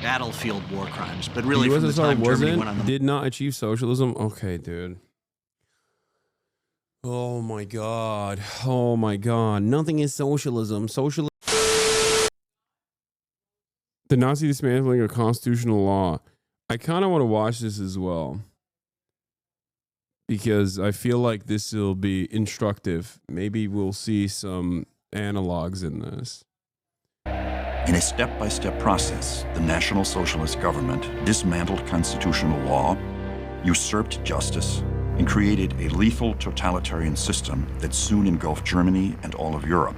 battlefield war crimes, but really the from the USSR time Germany went on the... did not achieve socialism. Okay, dude. Oh my god. Oh my god. Nothing is socialism. Socialism. The Nazi dismantling of constitutional law. I kind of want to watch this as well, because I feel like this will be instructive. Maybe we'll see some analogs in this. In a step-by-step process, the National Socialist government dismantled constitutional law, usurped justice, and created a lethal totalitarian system that soon engulfed Germany and all of Europe.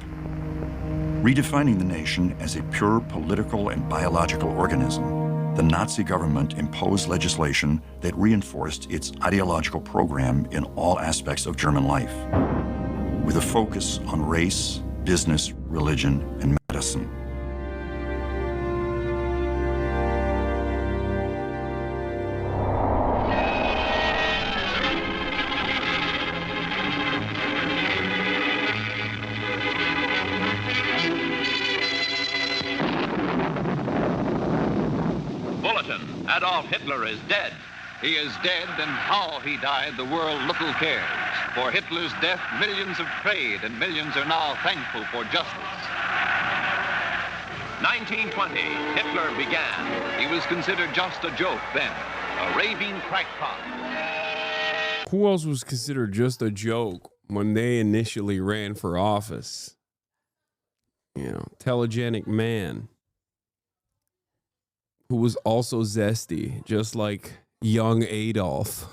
Redefining the nation as a pure political and biological organism, the Nazi government imposed legislation that reinforced its ideological program in all aspects of German life, with a focus on race, business, religion, and medicine. Adolf Hitler is dead. He is dead, and how he died, the world little cares. For Hitler's death, millions have prayed, and millions are now thankful for justice. 1920, Hitler began. He was considered just a joke then, a raving crackpot. Who else was considered just a joke when they initially ran for office? You know, telegenic man who was also zesty, just like young Adolf.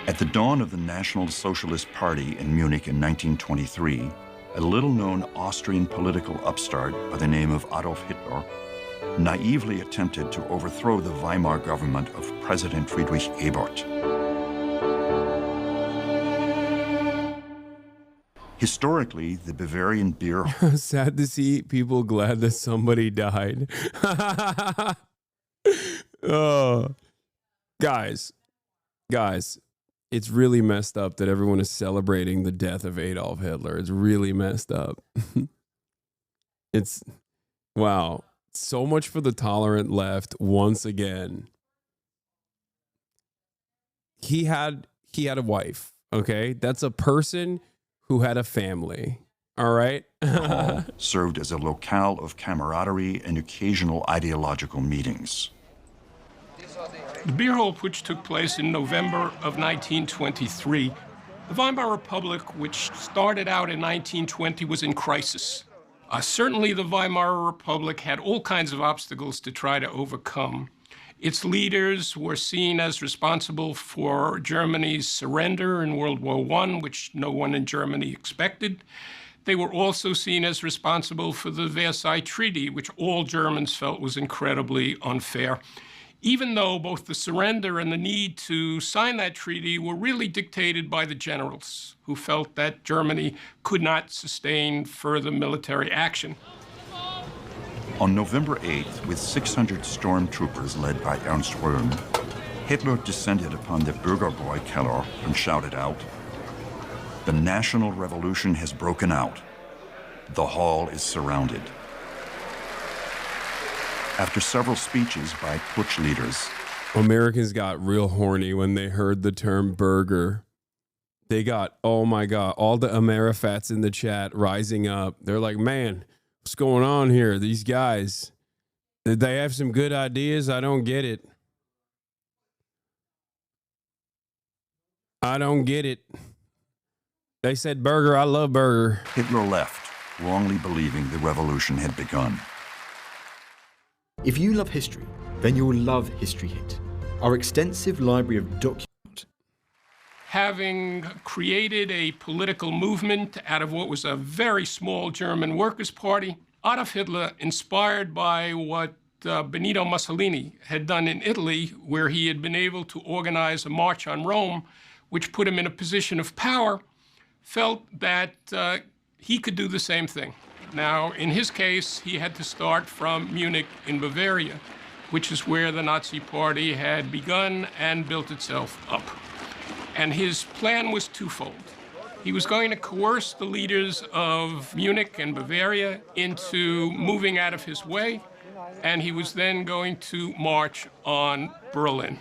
At the dawn of the National Socialist Party in Munich in 1923, a little-known Austrian political upstart by the name of Adolf Hitler naively attempted to overthrow the Weimar government of President Friedrich Ebert. Historically, the Bavarian beer... Sad to see people glad that somebody died. Oh, guys, it's really messed up that everyone is celebrating the death of Adolf Hitler. It's really messed up. It's, wow, so much for the tolerant left once again. He had a wife, okay? That's a person who had a family, all right? served as a locale of camaraderie and occasional ideological meetings. The beer hall putsch took place in November of 1923. The Weimar Republic, which started out in 1920, was in crisis. Certainly the Weimar Republic had all kinds of obstacles to try to overcome. Its leaders were seen as responsible for Germany's surrender in World War I, which no one in Germany expected. They were also seen as responsible for the Versailles Treaty, which all Germans felt was incredibly unfair, even though both the surrender and the need to sign that treaty were really dictated by the generals, who felt that Germany could not sustain further military action. On November 8th, with 600 stormtroopers led by Ernst Röhm, Hitler descended upon the Bürgerbräu-Keller and shouted out, "The national revolution has broken out. The hall is surrounded." After several speeches by putsch leaders, Americans got real horny when they heard the term burger. They got, oh my God, all the Amerifats in the chat rising up. They're like, man, what's going on here? These guys, did they have some good ideas? I don't get it. I don't get it. They said burger, I love burger. Hitler left, wrongly believing the revolution had begun. If you love history, then you will love History Hit, our extensive library of documents. Having created a political movement out of what was a very small German Workers' Party, Adolf Hitler, inspired by what Benito Mussolini had done in Italy, where he had been able to organize a march on Rome, which put him in a position of power, felt that he could do the same thing. Now, in his case, he had to start from Munich in Bavaria, which is where the Nazi Party had begun and built itself up. And his plan was twofold. He was going to coerce the leaders of Munich and Bavaria into moving out of his way, and he was then going to march on Berlin.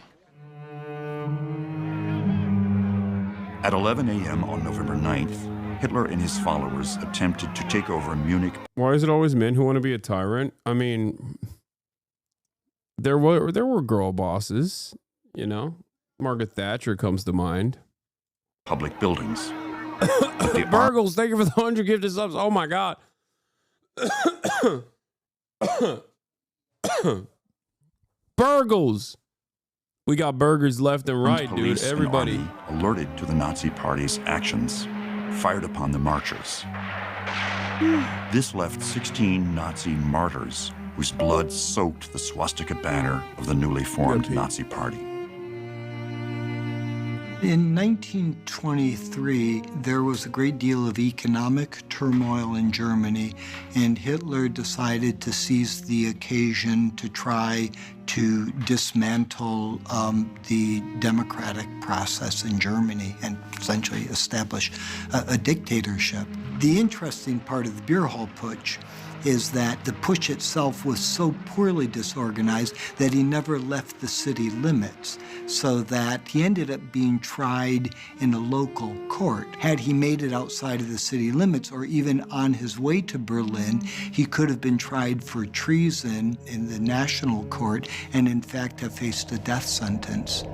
At 11 a.m. on November 9th, Hitler and his followers attempted to take over Munich. Why is it always men who want to be a tyrant? I mean, there were girl bosses, you know. Margaret Thatcher comes to mind. Public buildings. Burgles, thank you for the 100 gifted subs. Oh my God. Burgles. We got burgers left and right, dude. Police Everybody. and army, alerted to the Nazi Party's actions, fired upon the marchers. This left 16 Nazi martyrs whose blood soaked the swastika banner of the newly formed Nazi Party. In 1923, there was a great deal of economic turmoil in Germany, and Hitler decided to seize the occasion to try to dismantle the democratic process in Germany and essentially establish a dictatorship. The interesting part of the beer hall putsch is that the putsch itself was so poorly disorganized that he never left the city limits, so that he ended up being tried in a local court. Had he made it outside of the city limits or even on his way to Berlin, he could have been tried for treason in the national court and in fact have faced a death sentence.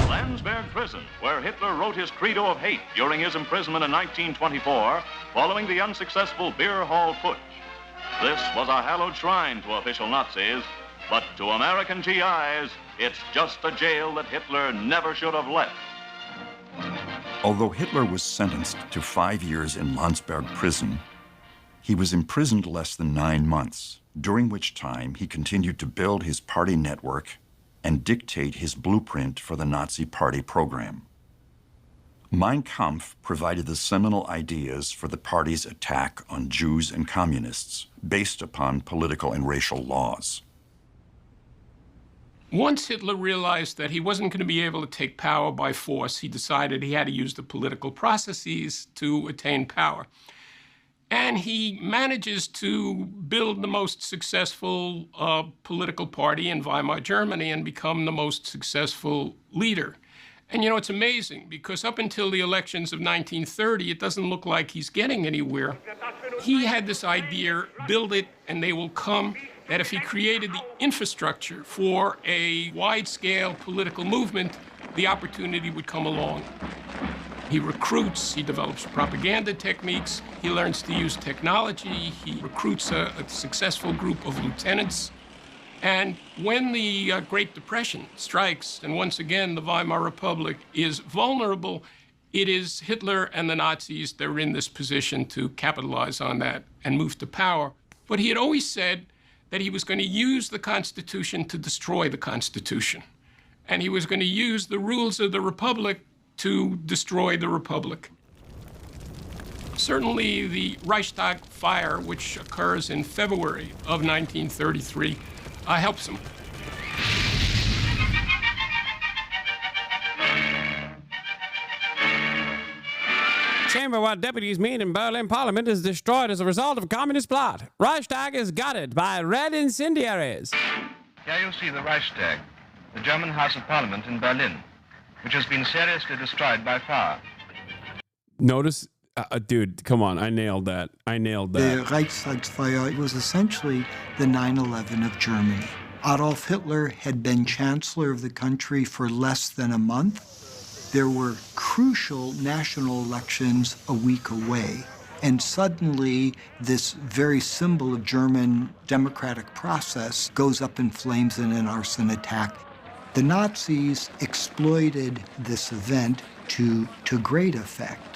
Landsberg Prison, where Hitler wrote his credo of hate during his imprisonment in 1924, following the unsuccessful beer hall putsch. This was a hallowed shrine to official Nazis, but to American GIs, it's just a jail that Hitler never should have left. Although Hitler was sentenced to 5 years in Landsberg prison, he was imprisoned less than 9 months, during which time he continued to build his party network and dictate his blueprint for the Nazi Party program. Mein Kampf provided the seminal ideas for the party's attack on Jews and communists, based upon political and racial laws. Once Hitler realized that he wasn't going to be able to take power by force, he decided he had to use the political processes to attain power. And he manages to build the most successful political party in Weimar Germany and become the most successful leader. And you know, it's amazing because up until the elections of 1930, it doesn't look like he's getting anywhere. He had this idea, build it and they will come, that if he created the infrastructure for a wide-scale political movement, the opportunity would come along. He recruits, he develops propaganda techniques, he learns to use technology, he recruits a successful group of lieutenants. And when the Great Depression strikes, and once again the Weimar Republic is vulnerable, it is Hitler and the Nazis that are in this position to capitalize on that and move to power. But he had always said that he was going to use the Constitution to destroy the Constitution. And he was going to use the rules of the Republic to destroy the Republic. Certainly the Reichstag fire, which occurs in February of 1933, helps him. Chamber-wide deputies meet in Berlin Parliament is destroyed as a result of communist plot. Reichstag is gutted by red incendiaries. Here you see the Reichstag, the German House of Parliament in Berlin, which has been seriously destroyed by fire. Notice, dude, come on, I nailed that. I nailed that. The Reichstagsfire was essentially the 9/11 of Germany. Adolf Hitler had been chancellor of the country for less than a month. There were crucial national elections a week away. And suddenly, this very symbol of German democratic process goes up in flames in an arson attack. The Nazis exploited this event to great effect.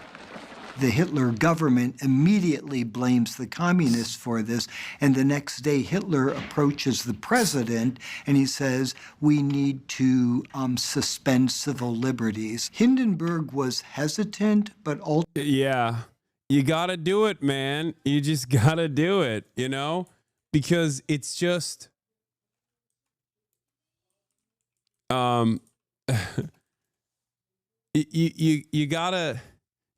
The Hitler government immediately blames the communists for this, and the next day Hitler approaches the president and he says, we need to suspend civil liberties. Hindenburg was hesitant, but ultimately... Yeah, you gotta do it, man. You just gotta do it, you know? Because it's just... You gotta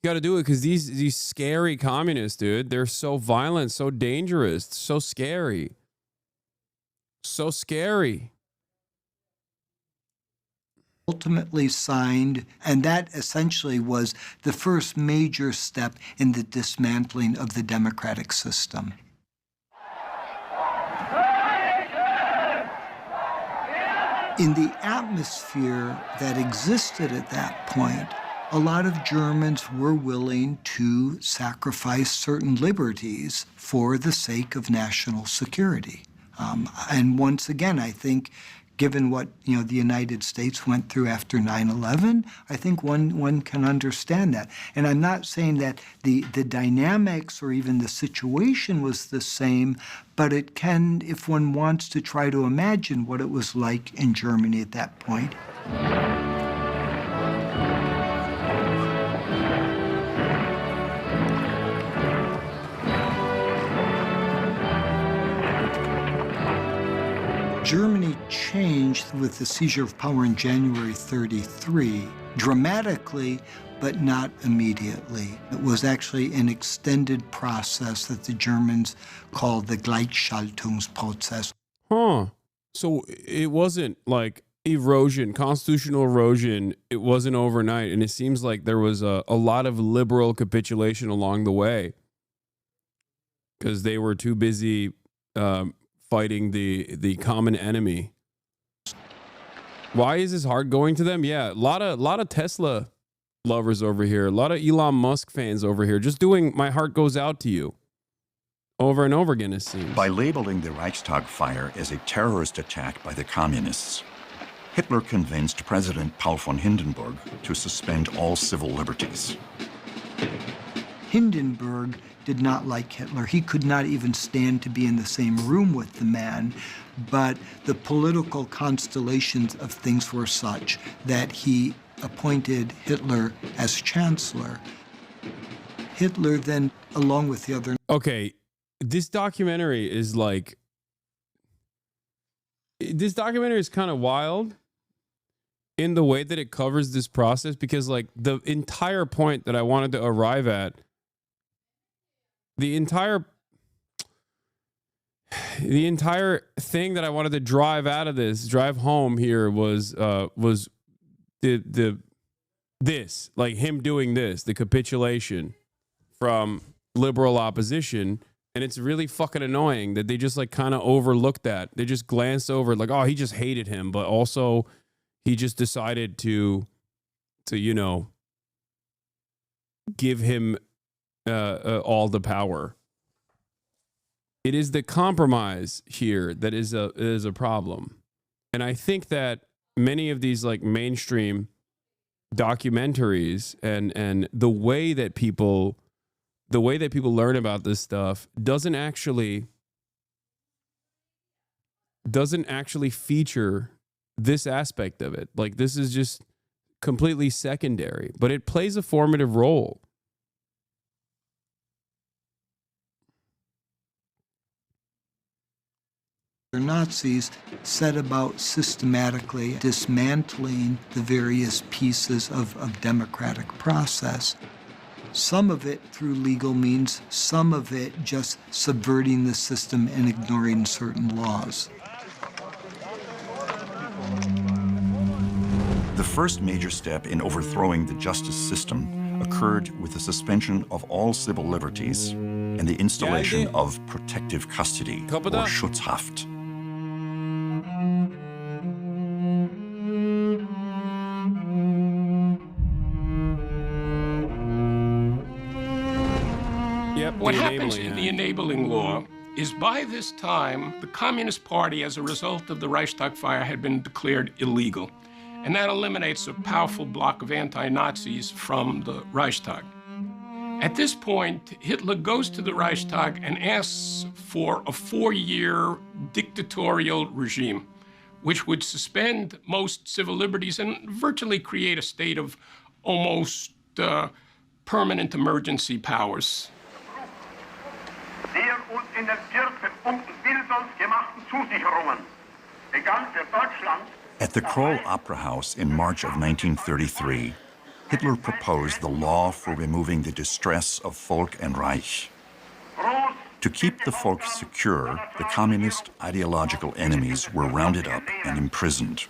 do it because these scary communists, dude, they're so violent, so dangerous, so scary. So scary. Ultimately signed, and that essentially was the first major step in the dismantling of the democratic system. In the atmosphere that existed at that point, a lot of Germans were willing to sacrifice certain liberties for the sake of national security. And once again, I think, given what the United States went through after 9/11, I think one can understand that. And I'm not saying that the dynamics or even the situation was the same, but it can, if one wants to try to imagine what it was like in Germany at that point. Germany changed with the seizure of power in January 33, dramatically, but not immediately. It was actually an extended process that the Germans called the Gleichschaltungsprozess. Huh. So it wasn't like erosion, constitutional erosion. It wasn't overnight. And it seems like there was a lot of liberal capitulation along the way because they were too busy fighting the common enemy. Why is this hard going to them? Yeah, a lot of Tesla lovers over here, a lot of Elon Musk fans over here, just doing my heart goes out to you over and over again, it seems. By labeling the Reichstag fire as a terrorist attack by the communists, Hitler convinced President Paul von Hindenburg to suspend all civil liberties. Hindenburg did not like Hitler. He could not even stand to be in the same room with the man, but the political constellations of things were such that he appointed Hitler as chancellor. Hitler then, along with the other... Okay, this documentary is like... This documentary is kind of wild in the way that it covers this process, because like the entire point that I wanted to arrive at, the entire thing that I wanted to drive home here was this, like him doing this, the capitulation from liberal opposition. And it's really fucking annoying that they just like kind of overlooked that. They just glanced over like, oh, he just hated him, but also he just decided to give him all the power. It is the compromise here that is a problem. And I think that many of these like mainstream documentaries and the way that people learn about this stuff doesn't actually feature this aspect of it. Like, this is just completely secondary, but it plays a formative role. The Nazis set about systematically dismantling the various pieces of democratic process. Some of it through legal means, some of it just subverting the system and ignoring certain laws. The first major step in overthrowing the justice system occurred with the suspension of all civil liberties and the installation of protective custody, or Schutzhaft. What happens in the enabling law is by this time, the Communist Party, as a result of the Reichstag fire, had been declared illegal. And that eliminates a powerful bloc of anti-Nazis from the Reichstag. At this point, Hitler goes to the Reichstag and asks for a 4-year dictatorial regime, which would suspend most civil liberties and virtually create a state of almost permanent emergency powers. At the Kroll Opera House in March of 1933, Hitler proposed the law for removing the distress of Volk and Reich. To keep the Volk secure, the communist ideological enemies were rounded up and imprisoned.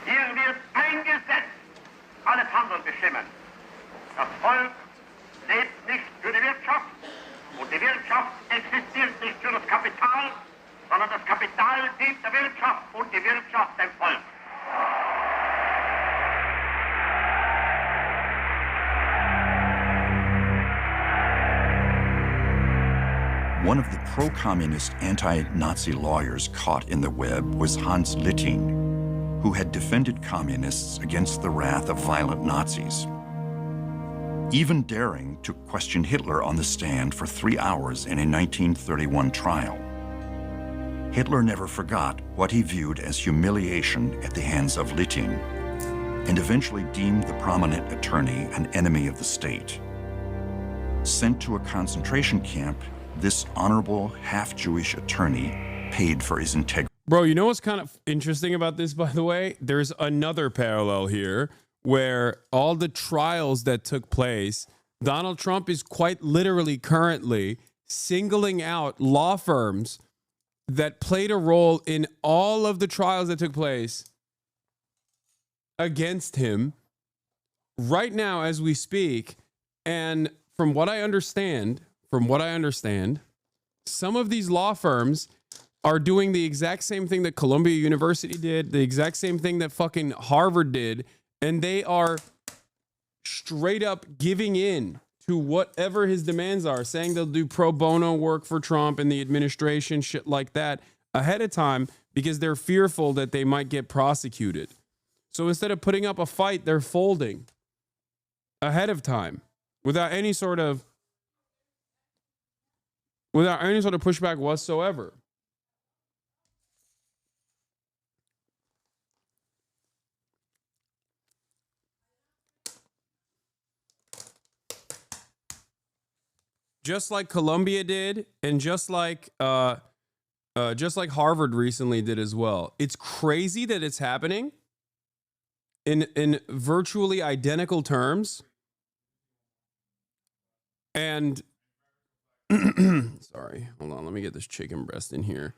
Hier wird ein Gesetz alles Handeln bestimmen. Das Volk lebt nicht für die Wirtschaft und die Wirtschaft existiert nicht für das Kapital, sondern das Kapital dient der Wirtschaft und die Wirtschaft dem Volk. One of the pro-communist anti-Nazi lawyers caught in the web was Hans Littin, who had defended communists against the wrath of violent Nazis, even daring to question Hitler on the stand for 3 hours in a 1931 trial. Hitler never forgot what he viewed as humiliation at the hands of Littin, and eventually deemed the prominent attorney an enemy of the state. Sent to a concentration camp, this honorable half-Jewish attorney paid for his integrity. Bro, you know what's kind of interesting about this, by the way? There's another parallel here where all the trials that took place, Donald Trump is quite literally currently singling out law firms that played a role in all of the trials that took place against him right now as we speak. And from what I understand, some of these law firms are doing the exact same thing that Columbia University did, the exact same thing that fucking Harvard did, and they are straight up giving in to whatever his demands are, saying they'll do pro bono work for Trump and the administration, shit like that, ahead of time because they're fearful that they might get prosecuted. So instead of putting up a fight, they're folding ahead of time without any sort of pushback whatsoever. Just like Columbia did, and just like Harvard recently did as well. It's crazy that it's happening in virtually identical terms. And sorry, hold on, let me get this chicken breast in here.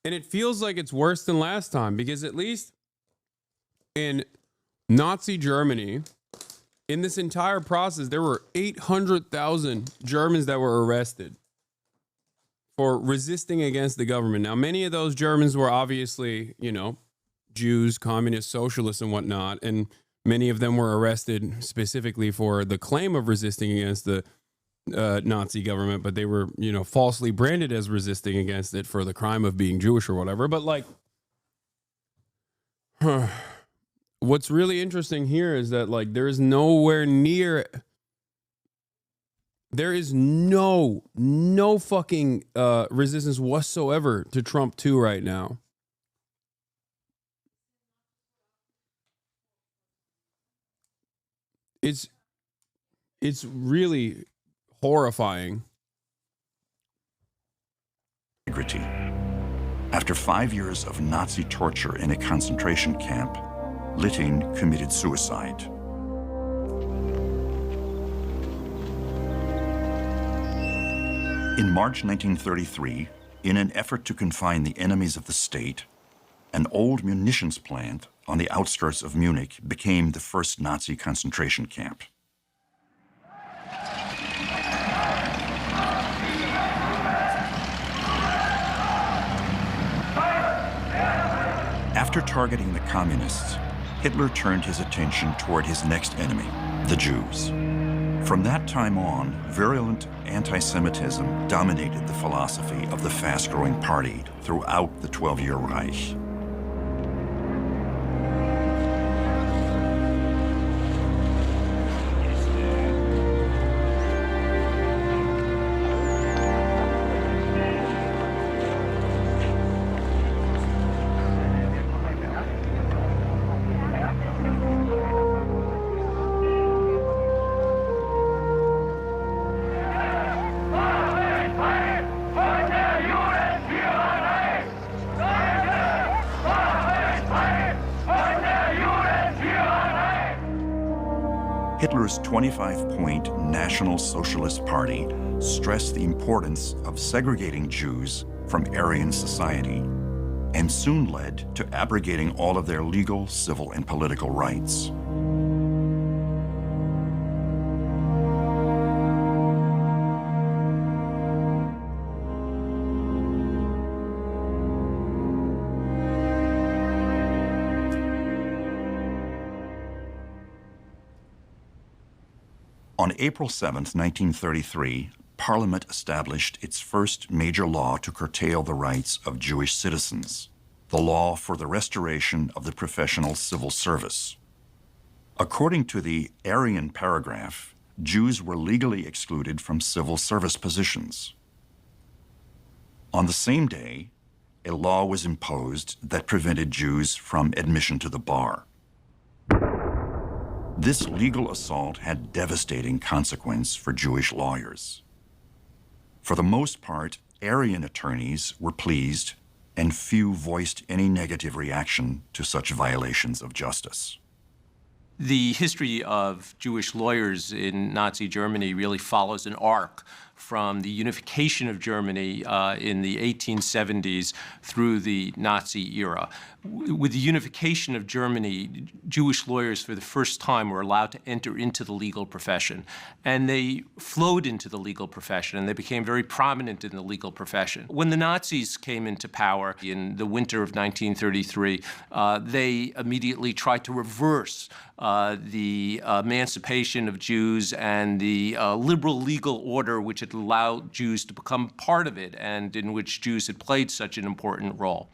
And it feels like it's worse than last time, because at least in Nazi Germany, in this entire process, there were 800,000 Germans that were arrested for resisting against the government. Now, many of those Germans were obviously, you know, Jews, communists, socialists, and whatnot, and many of them were arrested specifically for the claim of resisting against the Nazi government, but they were, you know, falsely branded as resisting against it for the crime of being Jewish or whatever. But like, what's really interesting here is that like there is no fucking resistance whatsoever to Trump 2 right now. It's really horrifying. Integrity. After 5 years of Nazi torture in a concentration camp, Littin committed suicide. In March 1933, in an effort to confine the enemies of the state, an old munitions plant on the outskirts of Munich became the first Nazi concentration camp. After targeting the communists, Hitler turned his attention toward his next enemy, the Jews. From that time on, virulent anti-Semitism dominated the philosophy of the fast-growing party throughout the 12-year Reich. Hitler's 25-point National Socialist Party stressed the importance of segregating Jews from Aryan society and soon led to abrogating all of their legal, civil, and political rights. On April 7, 1933, Parliament established its first major law to curtail the rights of Jewish citizens, the law for the restoration of the professional civil service. According to the Aryan paragraph, Jews were legally excluded from civil service positions. On the same day, a law was imposed that prevented Jews from admission to the bar. This legal assault had devastating consequences for Jewish lawyers. For the most part, Aryan attorneys were pleased, and few voiced any negative reaction to such violations of justice. The history of Jewish lawyers in Nazi Germany really follows an arc from the unification of Germany in the 1870s through the Nazi era. With the unification of Germany, Jewish lawyers for the first time were allowed to enter into the legal profession. And they flowed into the legal profession, and they became very prominent in the legal profession. When the Nazis came into power in the winter of 1933, they immediately tried to reverse the emancipation of Jews and the liberal legal order which had allowed Jews to become part of it and in which Jews had played such an important role.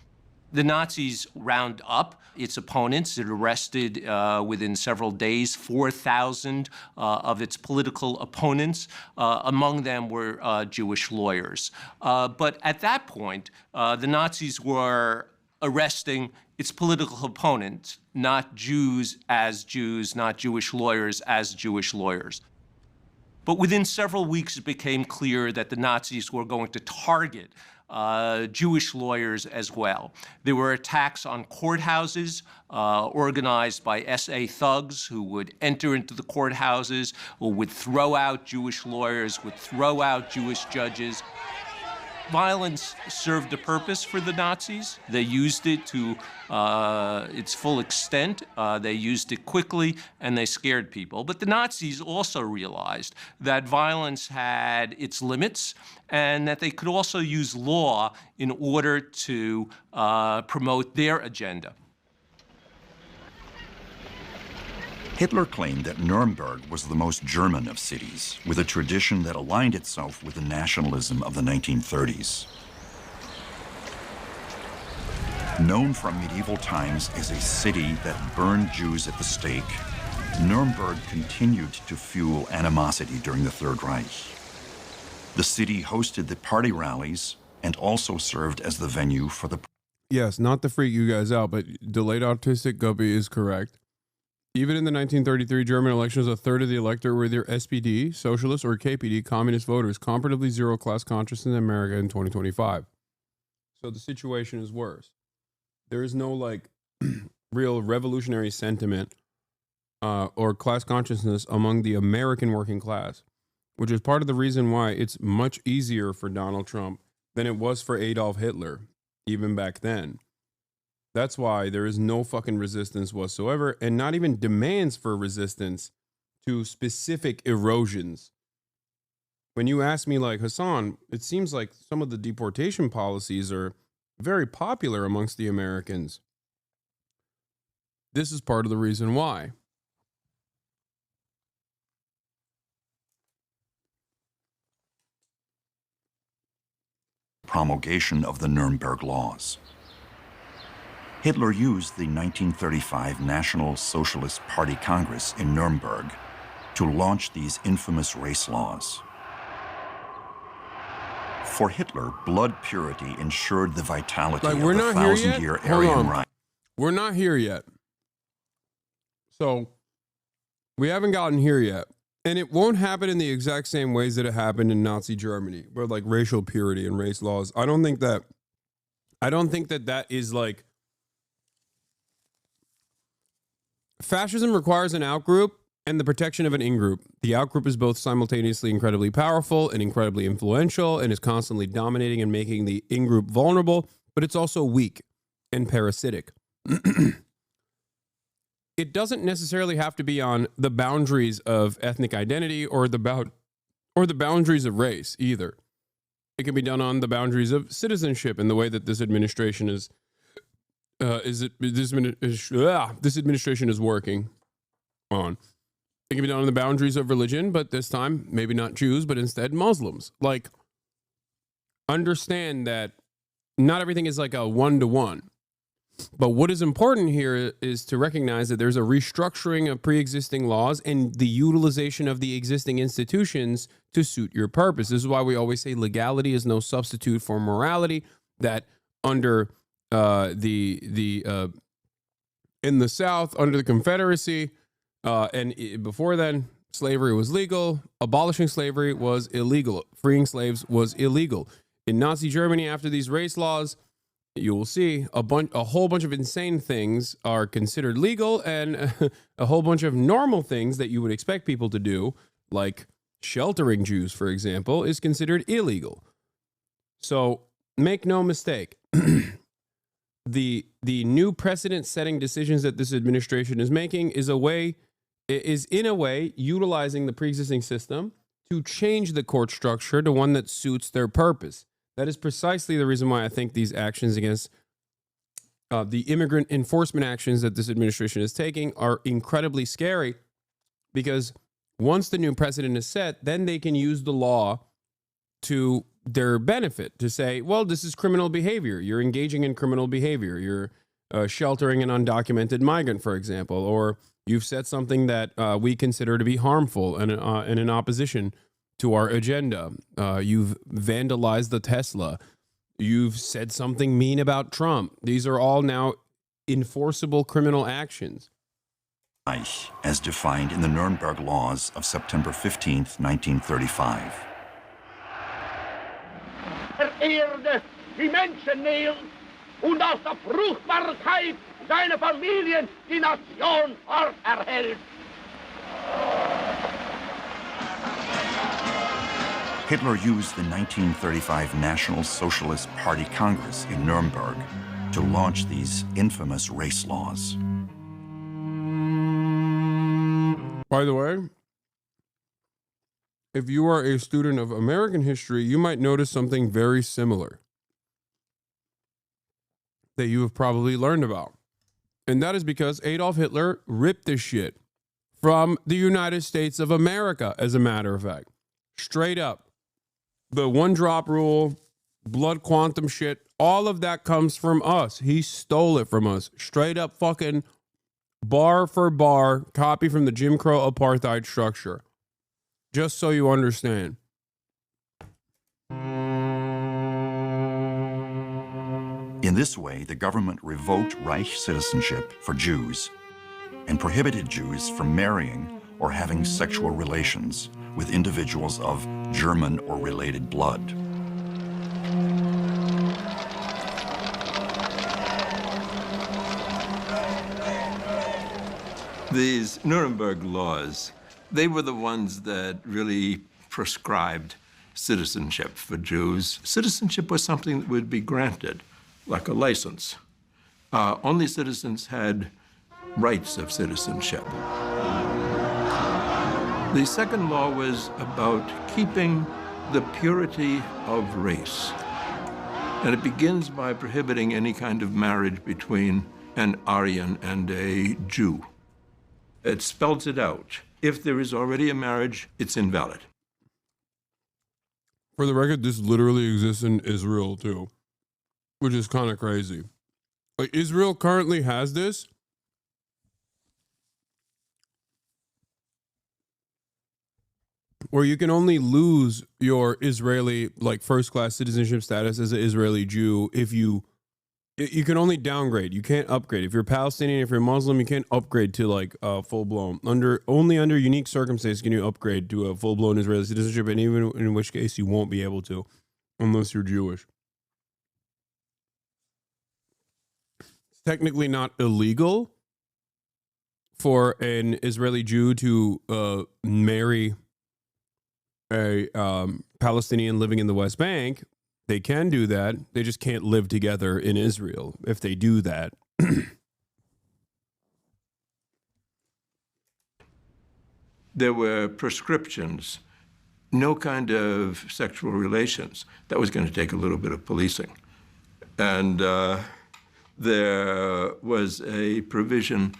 The Nazis round up its opponents. It arrested within several days 4,000 of its political opponents. Among them were Jewish lawyers. But at that point, the Nazis were arresting its political opponents, not Jews as Jews, not Jewish lawyers as Jewish lawyers. But within several weeks, it became clear that the Nazis were going to target Jewish lawyers as well. There were attacks on courthouses organized by SA thugs who would enter into the courthouses, or would throw out Jewish lawyers, would throw out Jewish judges. Violence served a purpose for the Nazis. They used it to its full extent. They used it quickly, and they scared people. But the Nazis also realized that violence had its limits, and that they could also use law in order to promote their agenda. Hitler claimed that Nuremberg was the most German of cities, with a tradition that aligned itself with the nationalism of the 1930s. Known from medieval times as a city that burned Jews at the stake, Nuremberg continued to fuel animosity during the Third Reich. The city hosted the party rallies and also served as the venue for the... Yes, not to freak you guys out, but delayed autistic Guppy is correct. Even in the 1933 German elections, a third of the electorate were either SPD, socialist, or KPD, communist voters, comparatively zero class consciousness in America in 2025. So the situation is worse. There is no like real revolutionary sentiment or class consciousness among the American working class, which is part of the reason why it's much easier for Donald Trump than it was for Adolf Hitler, even back then. That's why there is no fucking resistance whatsoever, and not even demands for resistance to specific erosions. When you ask me, like, Hasan, it seems like some of the deportation policies are very popular amongst the Americans. This is part of the reason why. Promulgation of the Nuremberg Laws. Hitler used the 1935 National Socialist Party Congress in Nuremberg to launch these infamous race laws. For Hitler, blood purity ensured the vitality of the 1,000-year Aryan Reich. We're not here yet. So, we haven't gotten here yet. And it won't happen in the exact same ways that it happened in Nazi Germany, where like racial purity and race laws. I don't think that that is like... Fascism requires an outgroup, and the protection of an in-group. The out-group is both simultaneously incredibly powerful and incredibly influential and is constantly dominating and making the in-group vulnerable, but it's also weak and parasitic. It doesn't necessarily have to be on the boundaries of ethnic identity or the boundaries of race either. It can be done on the boundaries of citizenship in the way that this administration is working on. It can be done on the boundaries of religion, but this time maybe not Jews, but instead Muslims. Like, understand that not everything is like a one-to-one. But what is important here is to recognize that there's a restructuring of pre-existing laws and the utilization of the existing institutions to suit your purpose. This is why we always say legality is no substitute for morality, that under in the South, under the Confederacy, before then, slavery was legal. Abolishing slavery was illegal. Freeing slaves was illegal. In Nazi Germany, after these race laws, you will see a whole bunch of insane things are considered legal, and a whole bunch of normal things that you would expect people to do, like sheltering Jews, for example, is considered illegal. So make no mistake, the new precedent-setting decisions that this administration is making is in a way utilizing the pre-existing system to change the court structure to one that suits their purpose. That is precisely the reason why I think these actions against the immigrant enforcement actions that this administration is taking are incredibly scary, because once the new precedent is set, then they can use the law to their benefit to say, well, this is criminal behavior. You're engaging in criminal behavior. You're sheltering an undocumented migrant, for example, or you've said something that we consider to be harmful and in opposition to our agenda. You've vandalized the Tesla. You've said something mean about Trump. These are all now enforceable criminal actions. As defined in the Nuremberg laws of September 15th, 1935. Der Erde die Menschen nährt und aus der Fruchtbarkeit seiner Familien die Nation fort erhält. Hitler used the 1935 National Socialist Party Congress in Nuremberg to launch these infamous race laws. By the way, if you are a student of American history, you might notice something very similar that you have probably learned about. And that is because Adolf Hitler ripped this shit from the United States of America, as a matter of fact. Straight up. The one-drop rule, blood quantum shit, all of that comes from us. He stole it from us. Straight up fucking bar for bar copy from the Jim Crow apartheid structure. Just so you understand. In this way, the government revoked Reich citizenship for Jews and prohibited Jews from marrying or having sexual relations with individuals of German or related blood. These Nuremberg laws, they were the ones that really prescribed citizenship for Jews. Citizenship was something that would be granted, like a license. Only citizens had rights of citizenship. The second law was about keeping the purity of race. And it begins by prohibiting any kind of marriage between an Aryan and a Jew. It spells it out. If there is already a marriage, it's invalid. For the record, this literally exists in Israel too, which is kind of crazy. Like, Israel currently has this. Where you can only lose your Israeli, like, first-class citizenship status as an Israeli Jew if you can only downgrade. You can't upgrade. If you're Palestinian, if you're Muslim, you can't upgrade to, like, full-blown. Only under unique circumstances can you upgrade to a full-blown Israeli citizenship, and even in which case you won't be able to unless you're Jewish. It's technically not illegal for an Israeli Jew to marry a Palestinian living in the West Bank. They can do that. They just can't live together in Israel if they do that. There were prescriptions, no kind of sexual relations. That was going to take a little bit of policing. And there was a provision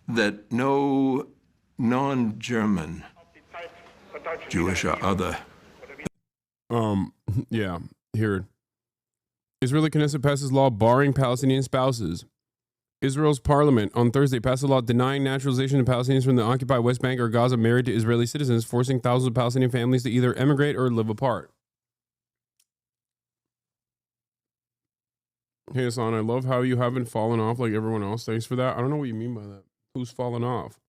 that no non-German, Jewish or other. Yeah, here. Israeli Knesset passes law barring Palestinian spouses. Israel's parliament on Thursday passed a law denying naturalization of Palestinians from the occupied West Bank or Gaza married to Israeli citizens, forcing thousands of Palestinian families to either emigrate or live apart. Hey, Hasan, I love how you haven't fallen off like everyone else. Thanks for that. I don't know what you mean by that. Who's fallen off?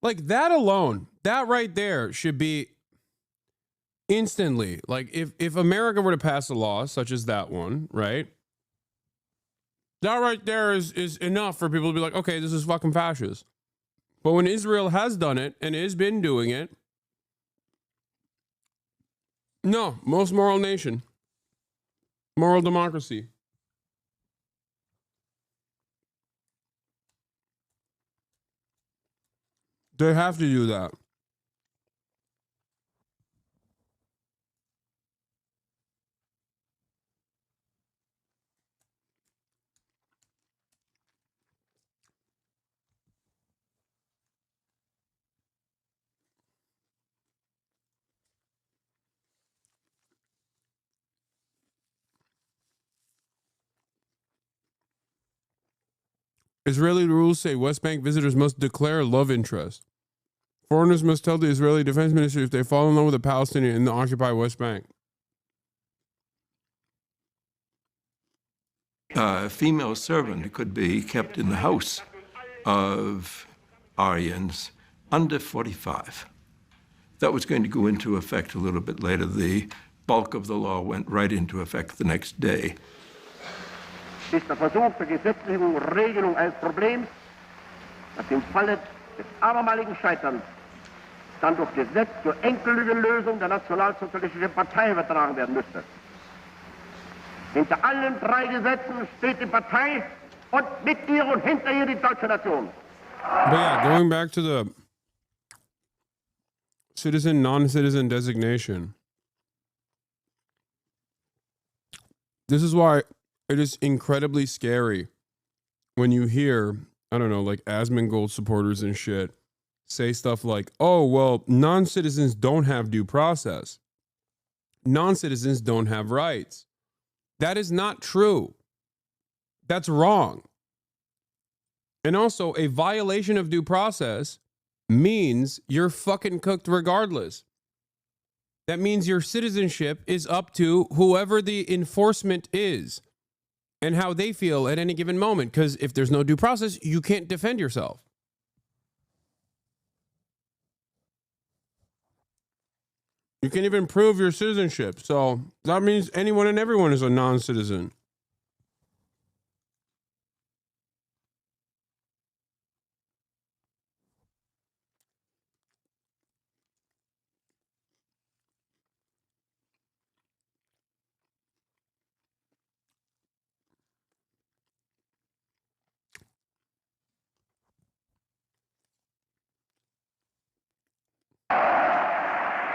Like that alone, that right there should be instantly. Like if America were to pass a law such as that one, right? That right there is enough for people to be like, okay, this is fucking fascist. But when Israel has done it and has been doing it, no, most moral nation, moral democracy. They have to do that. Israeli rules say West Bank visitors must declare love interest. Foreigners must tell the Israeli Defense Ministry if they fall in love with a Palestinian in the occupied West Bank. A female servant could be kept in the house of Aryans under 45. That was going to go into effect a little bit later. The bulk of the law went right into effect the next day. Ist der Versuch der gesetzlichen Regelung eines Problems, das im Falle des abermaligen Scheiterns dann durch Gesetz zur endgültigen Lösung der Nationalsozialistischen Partei übertragen werden müsste. Hinter allen drei Gesetzen steht die Partei und mit ihr und hinter ihr die deutsche Nation. But yeah, going back to the citizen, non-citizen designation. This is why it is incredibly scary when you hear, I don't know, like Asmongold supporters and shit say stuff like, oh, well, non-citizens don't have due process. Non-citizens don't have rights. That is not true. That's wrong. And also, a violation of due process means you're fucking cooked regardless. That means your citizenship is up to whoever the enforcement is and how they feel at any given moment. Because if there's no due process, you can't defend yourself. You can't even prove your citizenship. So that means anyone and everyone is a non-citizen.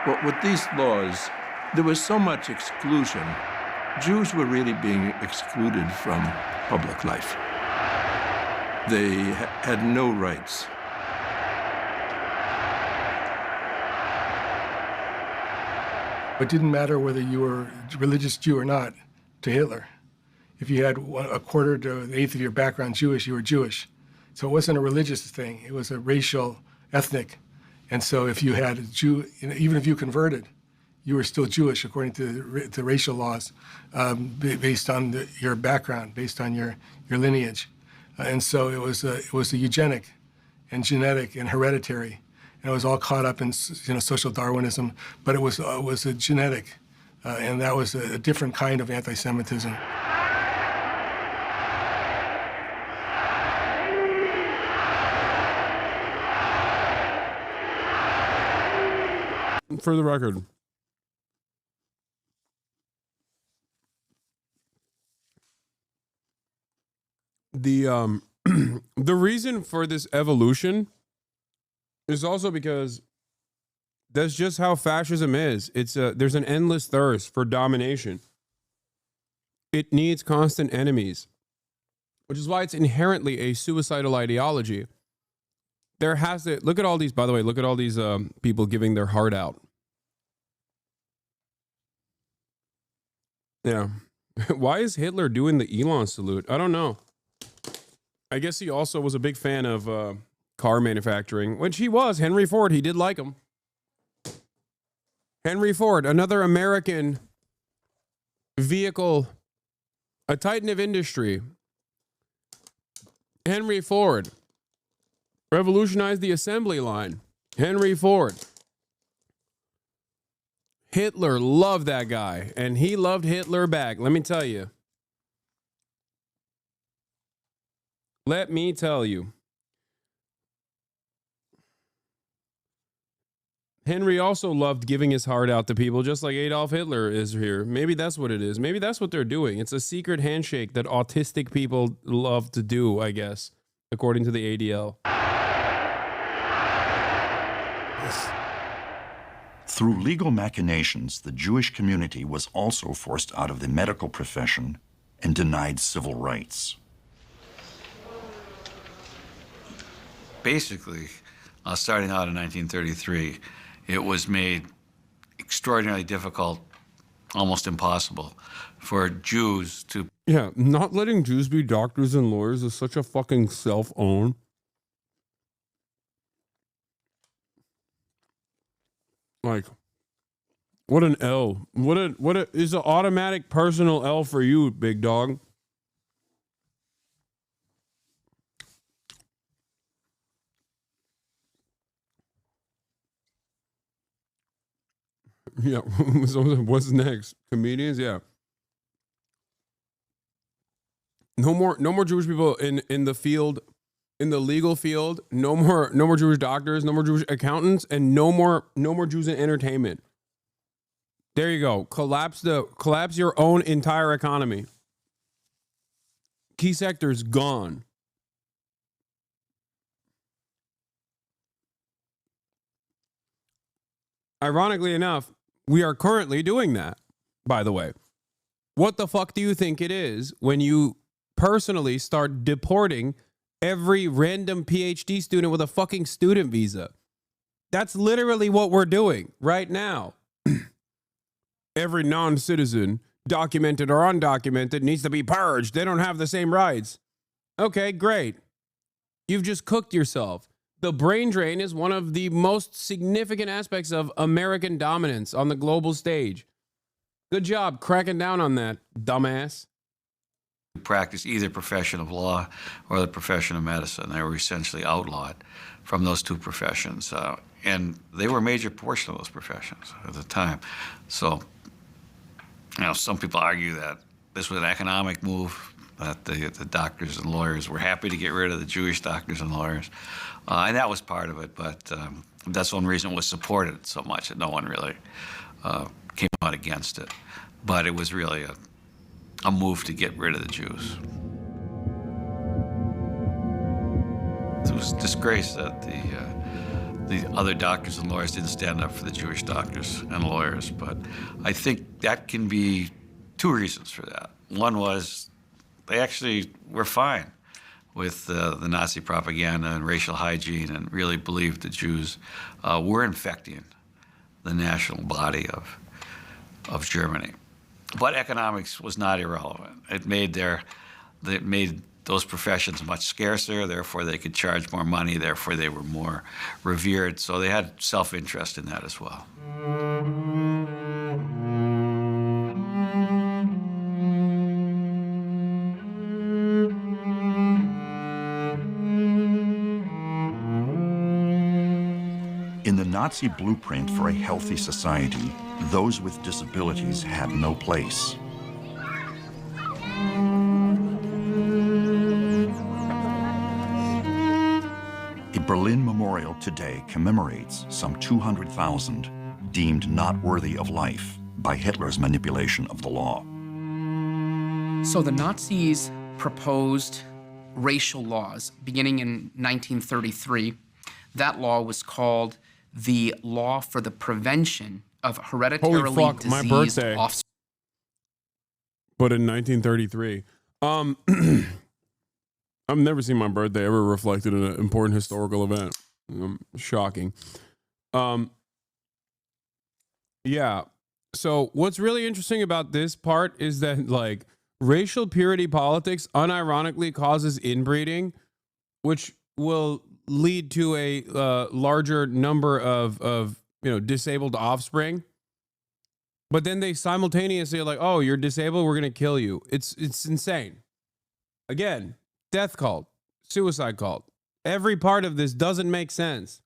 But with these laws, there was so much exclusion. Jews were really being excluded from public life. They had no rights. It didn't matter whether you were a religious Jew or not to Hitler. If you had a quarter to an eighth of your background Jewish, you were Jewish. So it wasn't a religious thing. It was a racial, ethnic. And so if you had a Jew, even if you converted, you were still Jewish according to the racial laws, based on your background, based on your lineage. And so it was a eugenic and genetic and hereditary. And it was all caught up in social Darwinism, but it was a genetic, and that was a different kind of anti-Semitism. for the record. The the reason for this evolution is also because that's just how fascism is. There's an endless thirst for domination. It needs constant enemies, which is why it's inherently a suicidal ideology. There has to look at all these. By the way, look at all these people giving their heart out. Yeah, why is Hitler doing the Elon salute? I don't know. I guess he also was a big fan of car manufacturing, which he was. Henry Ford, he did like him. Henry Ford, another American vehicle, a titan of industry. Henry Ford revolutionized the assembly line. Henry Ford. Hitler loved that guy, and he loved Hitler back. Let me tell you. Let me tell you. Henry also loved giving his heart out to people, just like Adolf Hitler is here. Maybe that's what it is. Maybe that's what they're doing. It's a secret handshake that autistic people love to do, I guess, according to the ADL. Through legal machinations, the Jewish community was also forced out of the medical profession and denied civil rights. Basically, starting out in 1933, it was made extraordinarily difficult, almost impossible, for Jews to... Yeah, not letting Jews be doctors and lawyers is such a fucking self-own. Like, what an L. What is an automatic personal L for you, big dog. Yeah, so what's next? Comedians, yeah. No more Jewish people in the field, in the legal field. No more Jewish doctors, no more Jewish accountants, and no more Jews in entertainment. There you go. Collapse your own entire economy. Key sectors gone. Ironically enough, we are currently doing that, by the way. What the fuck do you think it is when you personally start deporting every random PhD student with a fucking student visa? That's literally what we're doing right now. Every non-citizen, documented or undocumented, needs to be purged. They don't have the same rights. Okay, great. You've just cooked yourself. The brain drain is one of the most significant aspects of American dominance on the global stage. Good job cracking down on that, dumbass. Practice either profession of law or the profession of medicine. They were essentially outlawed from those two professions. And they were a major portion of those professions at the time. So, some people argue that this was an economic move, that the doctors and lawyers were happy to get rid of the Jewish doctors and lawyers. And that was part of it, but that's one reason it was supported so much, that no one really came out against it. But it was really a move to get rid of the Jews. It was a disgrace that the other doctors and lawyers didn't stand up for the Jewish doctors and lawyers, but I think that can be two reasons for that. One was they actually were fine with the Nazi propaganda and racial hygiene and really believed the Jews were infecting the national body of Germany. But economics was not irrelevant. It made those professions much scarcer, therefore they could charge more money, therefore they were more revered. So they had self-interest in that as well. In the Nazi blueprint for a healthy society, those with disabilities had no place. A Berlin memorial today commemorates some 200,000 deemed not worthy of life by Hitler's manipulation of the law. So the Nazis proposed racial laws beginning in 1933. That law was called the Law for the Prevention of Hereditarily Holy fuck, my Diseased birthday. Offspring. But in 1933. I've never seen my birthday ever reflected in an important historical event. Shocking. Yeah. So what's really interesting about this part is that, like, racial purity politics unironically causes inbreeding, which will lead to a larger number of disabled offspring. But then they simultaneously are like, oh, you're disabled, we're going to kill you. It's insane. Again, death cult, suicide cult. Every part of this doesn't make sense.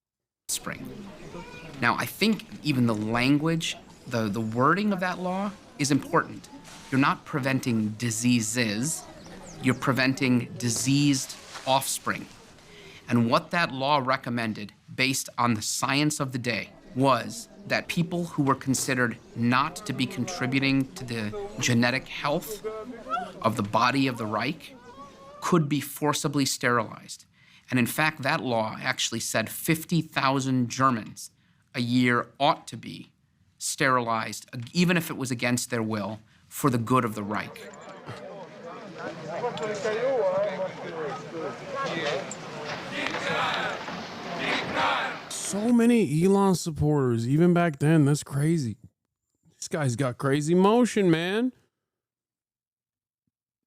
Spring. Now, I think even the language, the wording of that law is important. You're not preventing diseases, you're preventing diseased offspring. And what that law recommended, based on the science of the day, was that people who were considered not to be contributing to the genetic health of the body of the Reich could be forcibly sterilized. And in fact, that law actually said 50,000 Germans a year ought to be sterilized, even if it was against their will, for the good of the Reich. So many Elon supporters, even back then. That's crazy. This guy's got crazy motion, man.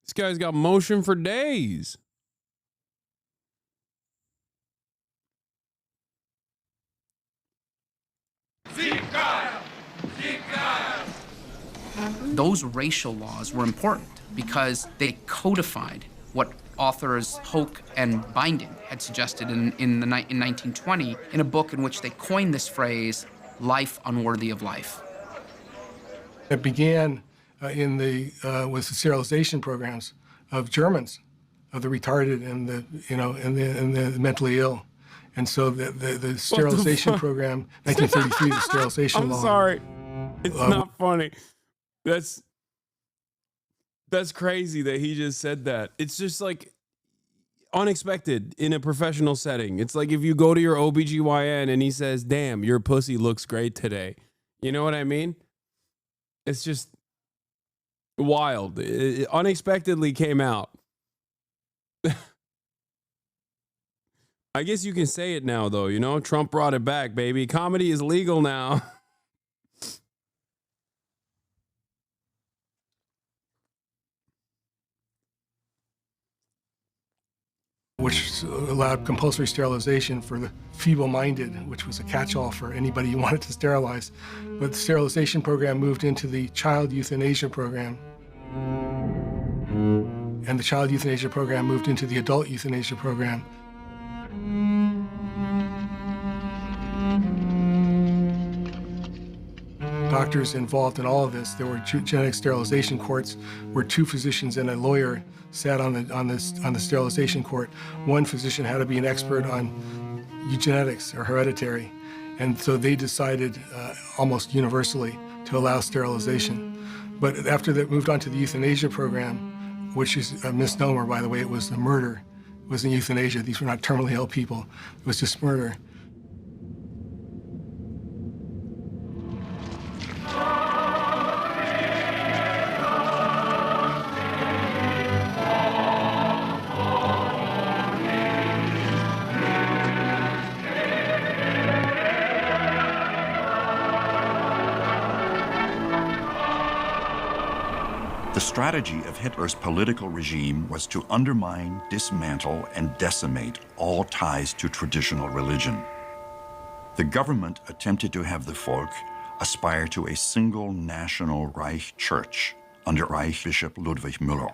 This guy's got motion for days. Those racial laws were important because they codified what authors Hoke and Binding had suggested in 1920 in a book in which they coined this phrase, life unworthy of life. It began with the sterilization programs of Germans, of the retarded and the mentally ill. And so the sterilization program, 1933, the sterilization law. I'm sorry. It's not funny. That's crazy that he just said that. It's just like unexpected in a professional setting. It's like if you go to your OBGYN and he says, damn, your pussy looks great today. You know what I mean? It's just wild. It unexpectedly came out. I guess you can say it now, though. You know, Trump brought it back, baby. Comedy is legal now. Which allowed compulsory sterilization for the feeble-minded, which was a catch-all for anybody you wanted to sterilize. But the sterilization program moved into the child euthanasia program. And the child euthanasia program moved into the adult euthanasia program. Doctors involved in all of this. There were genetic sterilization courts where 2 physicians and a lawyer sat on the sterilization court. One physician had to be an expert on eugenetics or hereditary, and so they decided almost universally to allow sterilization. But after that, moved on to the euthanasia program, which is a misnomer, by the way. It was a murder. It wasn't euthanasia. These were not terminally ill people. It was just murder. The strategy of Hitler's political regime was to undermine, dismantle, and decimate all ties to traditional religion. The government attempted to have the Volk aspire to a single national Reich Church under Reichsbishop Ludwig Müller.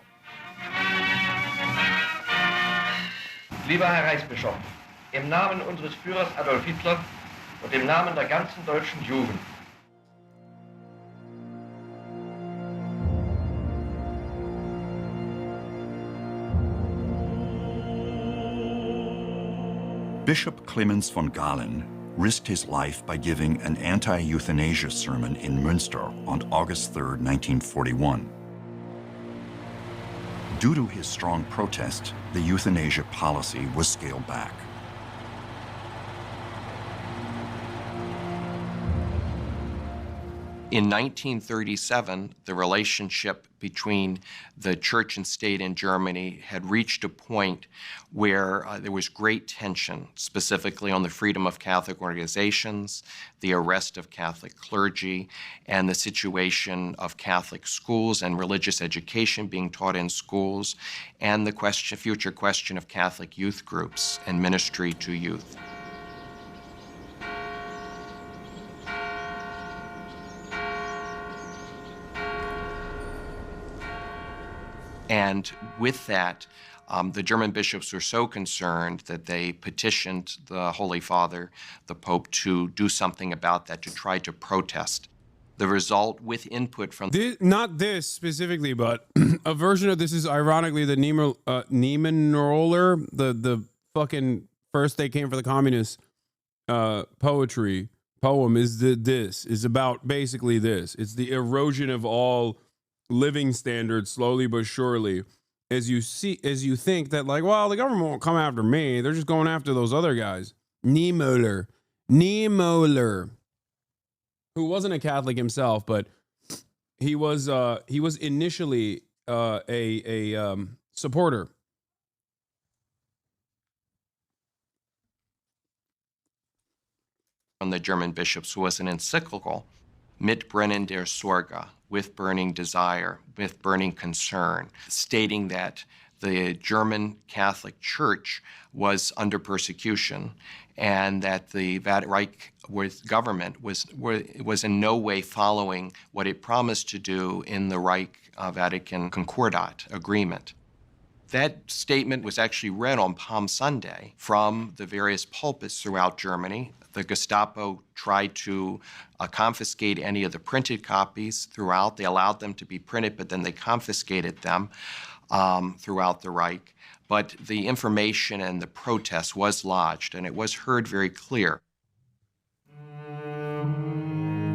Lieber Herr Reichsbischof, im Namen unseres Führers Adolf Hitler und im Namen der ganzen deutschen Jugend Bishop Clemens von Galen risked his life by giving an anti-euthanasia sermon in Münster on August 3, 1941. Due to his strong protest, the euthanasia policy was scaled back. In 1937, the relationship between the church and state in Germany had reached a point where there was great tension, specifically on the freedom of Catholic organizations, the arrest of Catholic clergy, and the situation of Catholic schools and religious education being taught in schools, and the future question of Catholic youth groups and ministry to youth. And with that, the German bishops were so concerned that they petitioned the Holy Father, the Pope, to do something about that, to try to protest. The result, with input from... Not this specifically, but a version of this is ironically the Niemannroller, the fucking first they came for the communists poem is about basically this. It's the erosion of all living standards slowly but surely, as you think that, like, well, the government won't come after me, they're just going after those other guys. Niemöller, who wasn't a Catholic himself, but he was initially a supporter from the German bishops was an encyclical, Mit brennender Sorge, with burning desire, with burning concern, stating that the German Catholic Church was under persecution and that the Reich government was in no way following what it promised to do in the Reich-Vatican Concordat agreement. That statement was actually read on Palm Sunday from the various pulpits throughout Germany. The Gestapo tried to confiscate any of the printed copies throughout. They allowed them to be printed, but then they confiscated them throughout the Reich. But the information and the protest was lodged, and it was heard very clear.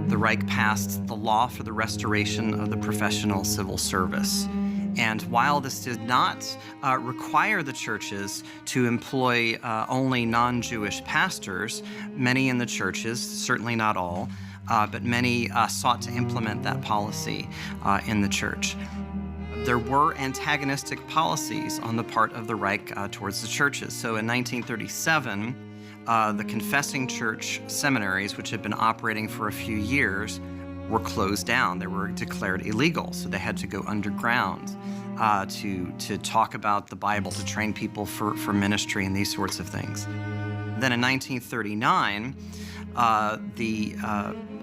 The Reich passed the law for the restoration of the professional civil service. And while this did not require the churches to employ only non-Jewish pastors, many in the churches, certainly not all, but many sought to implement that policy in the church. There were antagonistic policies on the part of the Reich towards the churches. So in 1937, the confessing church seminaries, which had been operating for a few years, were closed down. They were declared illegal, so they had to go underground to talk about the Bible, to train people for ministry and these sorts of things. Then in 1939,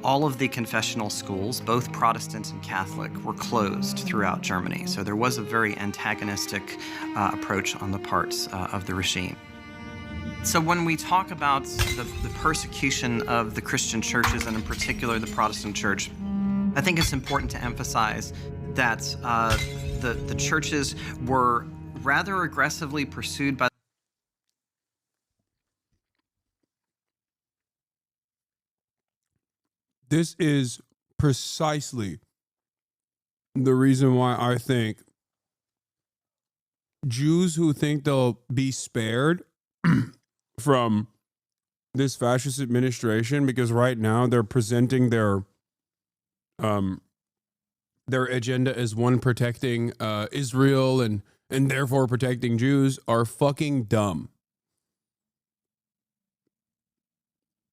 all of the confessional schools, both Protestant and Catholic, were closed throughout Germany. So there was a very antagonistic approach on the parts of the regime. So when we talk about the persecution of the Christian churches, and in particular the Protestant church, I think it's important to emphasize that the churches were rather aggressively pursued by... This is precisely the reason why I think Jews who think they'll be spared from this fascist administration, because right now they're presenting their agenda as one protecting Israel and therefore protecting Jews, are fucking dumb.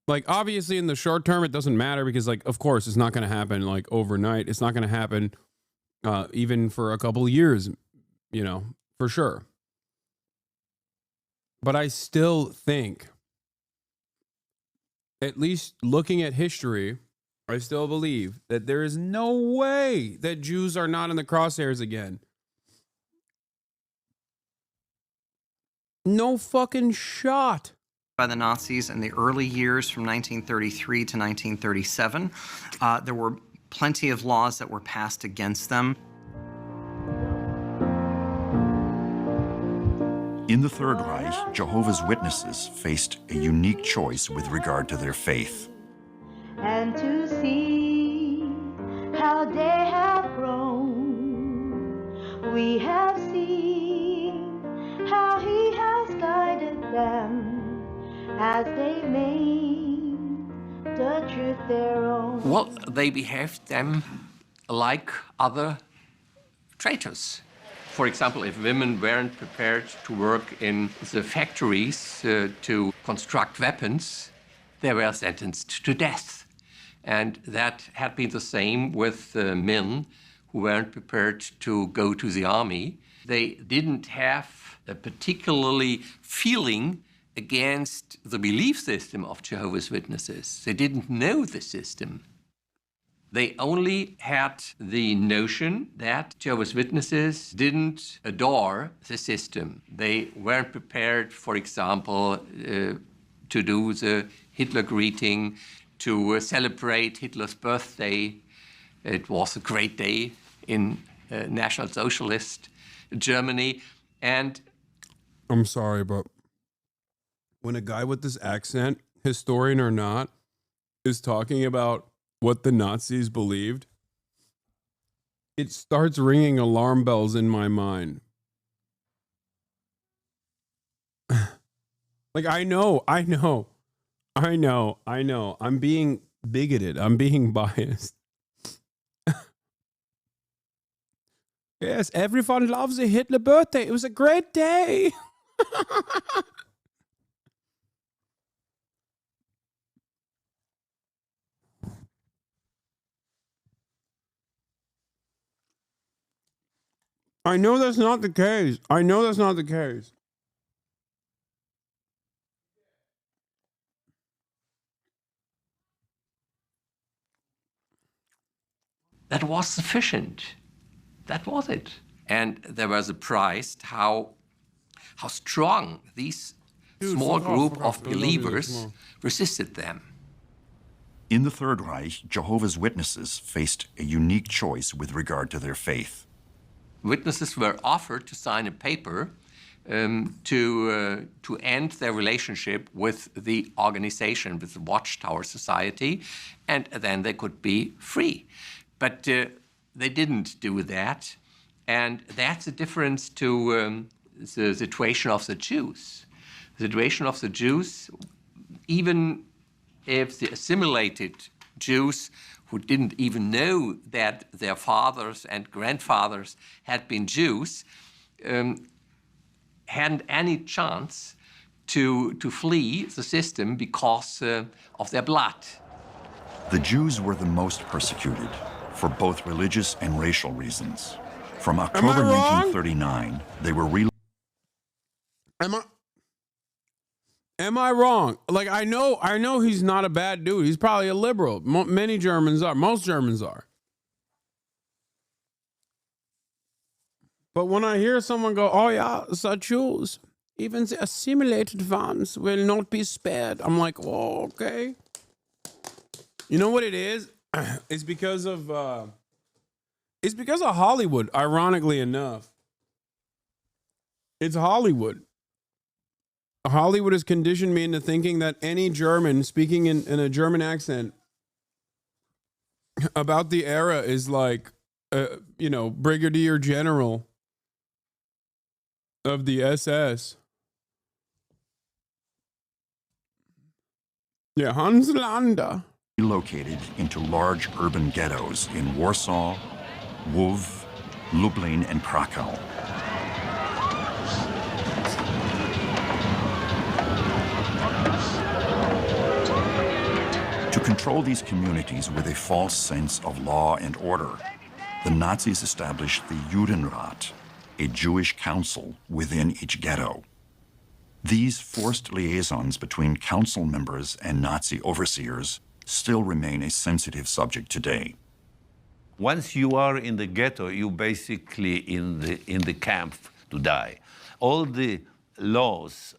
Like, obviously in the short term it doesn't matter, because, like, of course it's not going to happen like overnight. It's not going to happen even for a couple of years, you know, for sure. But I still think, at least looking at history, I still believe that there is no way that Jews are not in the crosshairs again. No fucking shot. By the Nazis in the early years from 1933 to 1937. There were plenty of laws that were passed against them. In In the Third Reich, Jehovah's Witnesses faced a unique choice with regard to their faith. And to see how they have grown, we have seen how he has guided them as they made the truth their own. Well, they behaved them like other traitors. For example, if women weren't prepared to work in the factories to construct weapons, they were sentenced to death. And that had been the same with men who weren't prepared to go to the army. They didn't have a particularly feeling against the belief system of Jehovah's Witnesses. They didn't know the system. They only had the notion that Jehovah's Witnesses didn't adore the system. They weren't prepared, for example, to do the Hitler greeting, to celebrate Hitler's birthday. It was a great day in National Socialist Germany. And I'm sorry, but when a guy with this accent, historian or not, is talking about what the Nazis believed, it starts ringing alarm bells in my mind. Like, I know. I'm being bigoted. I'm being biased. Yes, everyone loves a Hitler birthday. It was a great day. I know that's not the case. that was sufficient. That was it. And they were surprised how strong these small group of believers resisted them. In the Third Reich, Jehovah's Witnesses faced a unique choice with regard to their faith. Witnesses were offered to sign a paper to end their relationship with the organization, with the Watchtower Society, and then they could be free. But they didn't do that, and that's the difference to the situation of the Jews. The situation of the Jews, even if the assimilated Jews who didn't even know that their fathers and grandfathers had been Jews, hadn't any chance to flee the system because of their blood. The Jews were the most persecuted for both religious and racial reasons. From October 1939, they were Am I wrong? Like, I know he's not a bad dude. He's probably a liberal. Many Germans are. Most Germans are. But when I hear someone go, oh yeah, the Jews, even the assimilated ones will not be spared. I'm like, oh, okay. You know what it is? It's because of Hollywood, ironically enough. It's Hollywood. Hollywood has conditioned me into thinking that any German speaking in a German accent about the era is like, brigadier general of the SS. Yeah, Hans Lander. Relocated into large urban ghettos in Warsaw, Lwów, Lublin, and Krakow. To control these communities with a false sense of law and order, the Nazis established the Judenrat, a Jewish council within each ghetto. These forced liaisons between council members and Nazi overseers still remain a sensitive subject today. Once you are in the ghetto, you basically in the camp to die. All the laws,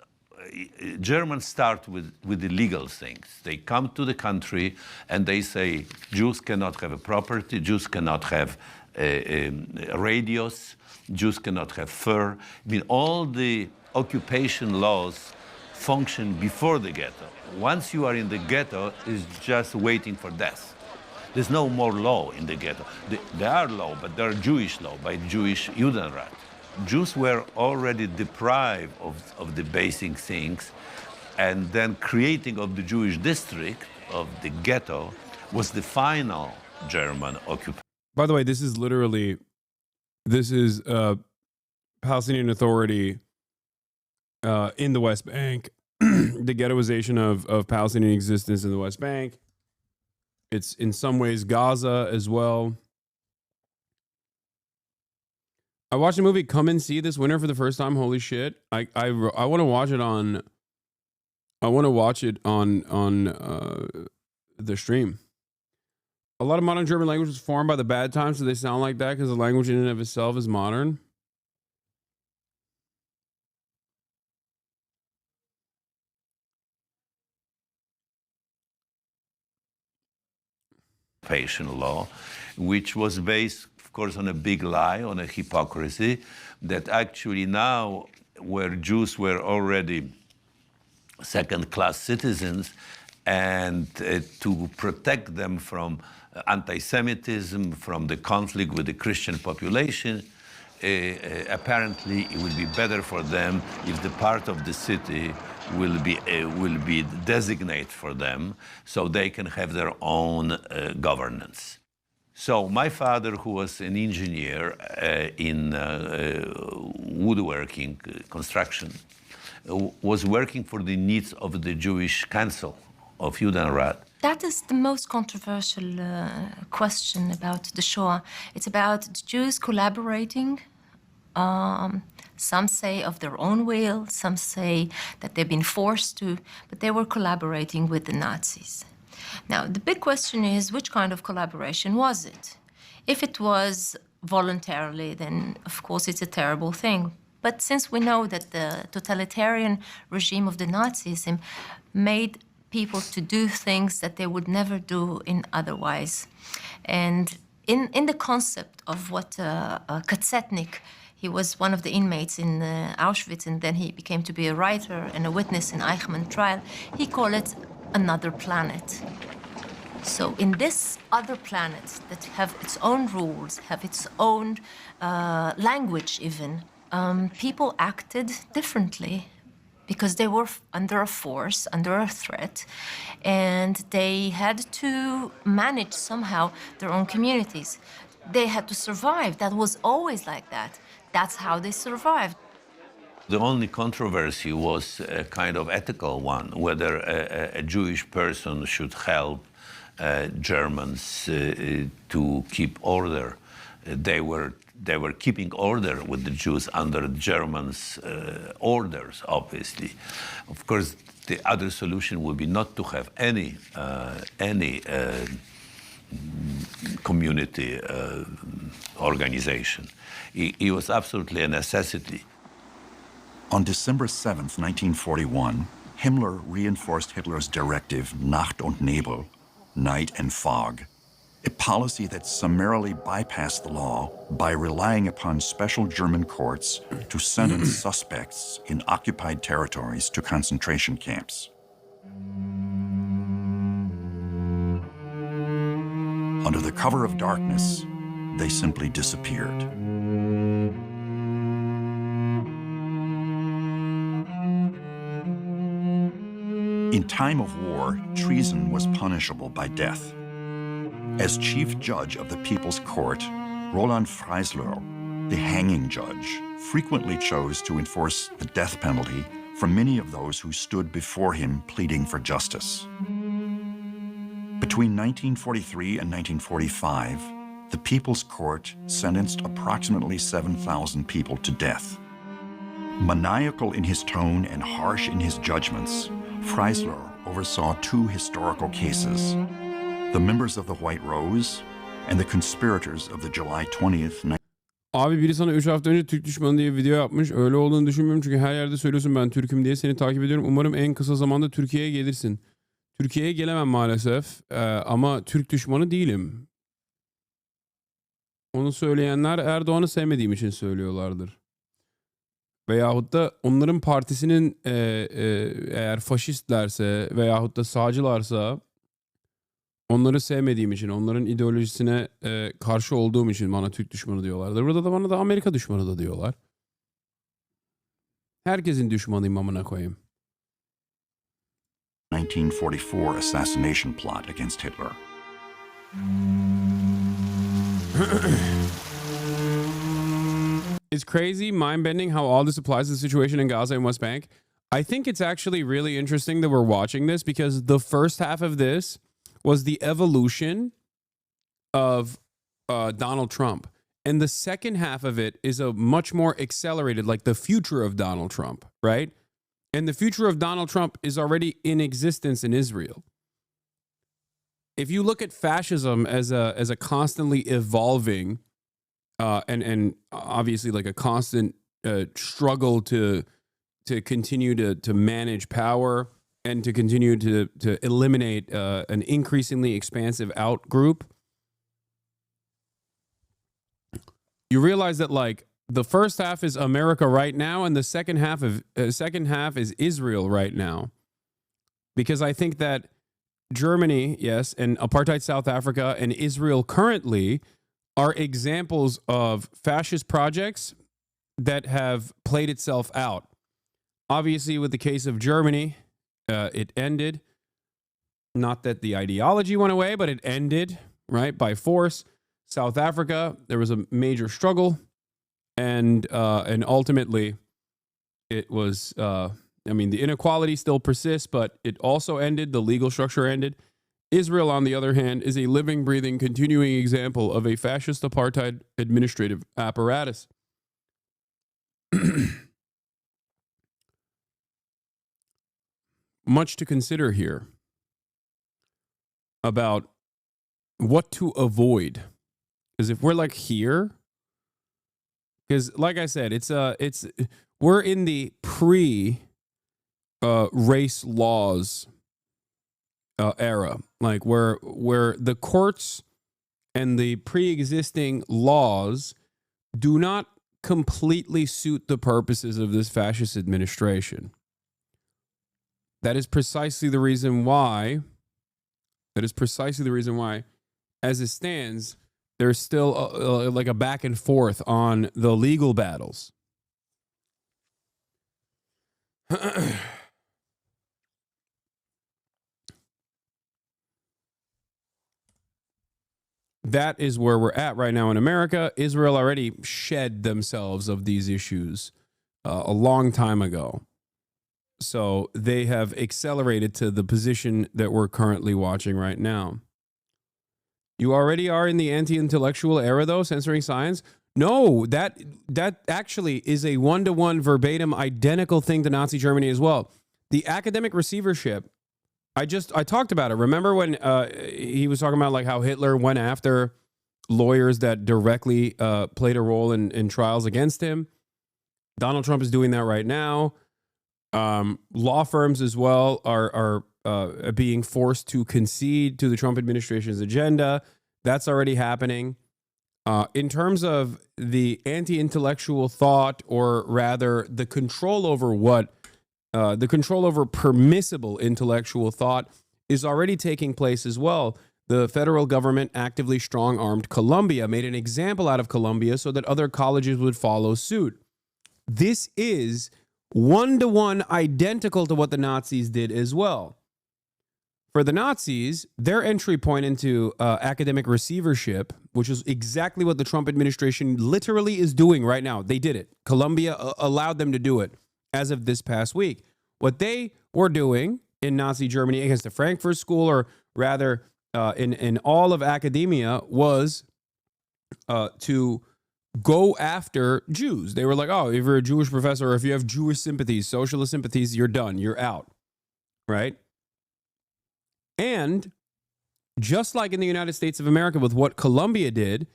Germans start with the legal things. They come to the country and they say Jews cannot have a property, Jews cannot have radios, Jews cannot have fur. I mean, all the occupation laws function before the ghetto. Once you are in the ghetto, it's just waiting for death. There's no more law in the ghetto. There are law, but there are Jewish law by Jewish Judenrat. Jews were already deprived of the basic things, and then creating of the Jewish district, of the ghetto, was the final German occupation. By the way, this is Palestinian Authority in the West Bank, the ghettoization of Palestinian existence in the West Bank. It's in some ways Gaza as well. I watched the movie Come and See this winter for the first time. Holy shit! I want to watch it on. I want to watch it on the stream. A lot of modern German language was formed by the bad times, so they sound like that because the language in and of itself is modern. Law, which was based, of course, on a big lie, on a hypocrisy, that actually now, where Jews were already second-class citizens, and to protect them from anti-Semitism, from the conflict with the Christian population, apparently it will be better for them if the part of the city will be designated for them, so they can have their own governance. So my father, who was an engineer in woodworking, construction, was working for the needs of the Jewish Council of Judenrat. That is the most controversial question about the Shoah. It's about the Jews collaborating. Some say of their own will, some say that they've been forced to, but they were collaborating with the Nazis. Now, the big question is, which kind of collaboration was it? If it was voluntarily, then of course it's a terrible thing. But since we know that the totalitarian regime of the Nazis made people to do things that they would never do in otherwise. And in the concept of what Katzetnik, he was one of the inmates in Auschwitz, and then he became to be a writer and a witness in Eichmann trial. He called it another planet. So in this other planet that have its own rules, have its own language even, people acted differently because they were under a force, under a threat, and they had to manage somehow their own communities. They had to survive. That was always like that. That's how they survived. The only controversy was a kind of ethical one, whether a Jewish person should help Germans to keep order. They were keeping order with the Jews under Germans' orders, obviously. Of course, the other solution would be not to have any community organization. It was absolutely a necessity. On December 7th, 1941, Himmler reinforced Hitler's directive Nacht und Nebel, night and fog, a policy that summarily bypassed the law by relying upon special German courts to sentence suspects in occupied territories to concentration camps. Under the cover of darkness, they simply disappeared. In time of war, treason was punishable by death. As chief judge of the People's Court, Roland Freisler, the hanging judge, frequently chose to enforce the death penalty for many of those who stood before him pleading for justice. Between 1943 and 1945, the People's Court sentenced approximately 7,000 people to death. Maniacal in his tone and harsh in his judgments, Freisler oversaw two historical cases: the members of the White Rose and the conspirators of the July 20th. Abi biri sana 3 hafta önce Türk düşmanı diye video yapmış. Öyle olduğunu düşünmüyorum çünkü her yerde söylüyorsun ben Türk'üm diye, seni takip ediyorum. Umarım en kısa zamanda Türkiye'ye gelirsin. Türkiye'ye gelemem maalesef ama Türk düşmanı değilim. Onu söyleyenler Erdoğan'ı sevmediğim için söylüyorlardır. veyahut da onların partisinin eğer faşistlerse veyahut da sağcılarsa onları sevmediğim için, onların ideolojisine karşı olduğum için bana Türk düşmanı diyorlardır. Burada da bana da Amerika düşmanı da diyorlar. Herkesin düşmanıyım amına koyayım. 1944 assassination plot against Hitler. It's crazy, mind-bending how all this applies to the situation in Gaza and West Bank. I think it's actually really interesting that we're watching this because the first half of this was the evolution of Donald Trump. And the second half of it is a much more accelerated, like the future of Donald Trump, right? And the future of Donald Trump is already in existence in Israel. If you look at fascism as a constantly evolving and obviously like a constant struggle to continue to manage power and to continue to eliminate an increasingly expansive out group, you realize that like the first half is America right now, and the second half is Israel right now, because I think that Germany, yes, and apartheid South Africa and Israel currently are examples of fascist projects that have played itself out. Obviously, with the case of Germany, it ended. Not that the ideology went away, but it ended, right, by force. South Africa, there was a major struggle, and ultimately, it was. I mean, the inequality still persists, but it also ended. The legal structure ended. Israel, on the other hand, is a living, breathing, continuing example of a fascist apartheid administrative apparatus. Much to consider here about what to avoid. Because if we're like here, because like I said, we're in the race laws era, like where the courts and the pre-existing laws do not completely suit the purposes of this fascist administration. That is precisely the reason why, as it stands, there's still like a back and forth on the legal battles. That is where we're at right now in America. Israel already shed themselves of these issues a long time ago. So they have accelerated to the position that we're currently watching right now. You already are in the anti-intellectual era, though, censoring science? No, that actually is a one-to-one verbatim identical thing to Nazi Germany as well. The academic receivership, I talked about it. Remember when he was talking about like how Hitler went after lawyers that directly played a role in trials against him? Donald Trump is doing that right now. Law firms as well are being forced to concede to the Trump administration's agenda. That's already happening. In terms of the anti-intellectual thought, or rather the control over permissible intellectual thought is already taking place as well. The federal government actively strong-armed Columbia, made an example out of Columbia so that other colleges would follow suit. This is one-to-one identical to what the Nazis did as well. For the Nazis, their entry point into academic receivership, which is exactly what the Trump administration literally is doing right now. They did it. Columbia allowed them to do it as of this past week. What they were doing in Nazi Germany against the Frankfurt School, or rather in all of academia, was to go after Jews. They were like, oh, if you're a Jewish professor, or if you have Jewish sympathies, socialist sympathies, you're done. You're out. Right? And just like in the United States of America with what Columbia did,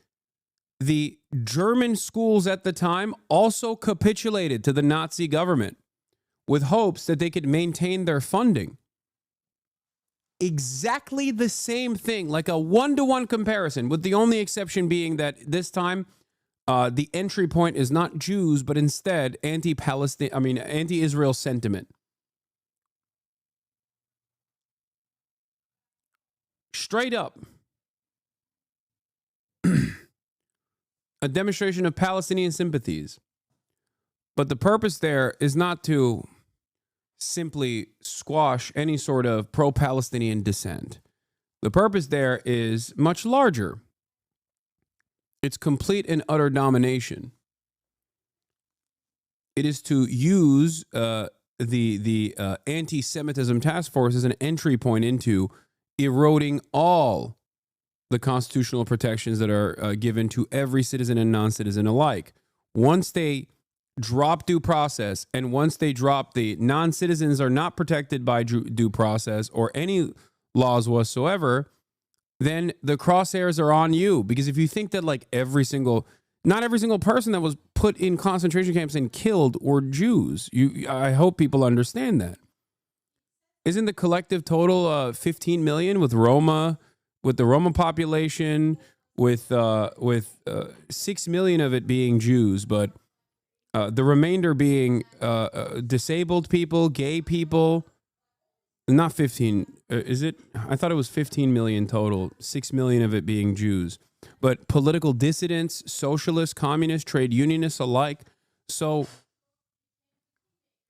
the German schools at the time also capitulated to the Nazi government with hopes that they could maintain their funding. Exactly the same thing, like a one-to-one comparison, with the only exception being that this time the entry point is not Jews, but instead anti-Israel sentiment. Straight up. A demonstration of Palestinian sympathies. But the purpose there is not to simply squash any sort of pro-Palestinian dissent. The purpose there is much larger. It's complete and utter domination. It is to use the anti-Semitism task force as an entry point into eroding all the constitutional protections that are given to every citizen and non-citizen alike. Once they drop due process, and once they drop the non-citizens are not protected by due process or any laws whatsoever, then the crosshairs are on you. Because if you think that like not every single person that was put in concentration camps and killed were Jews, I hope people understand that. Isn't the collective total 15 million with the Roma population, with 6 million of it being Jews, but the remainder being disabled people, gay people? Not 15, is it? I thought it was 15 million total, 6 million of it being Jews. But political dissidents, socialists, communists, trade unionists alike. So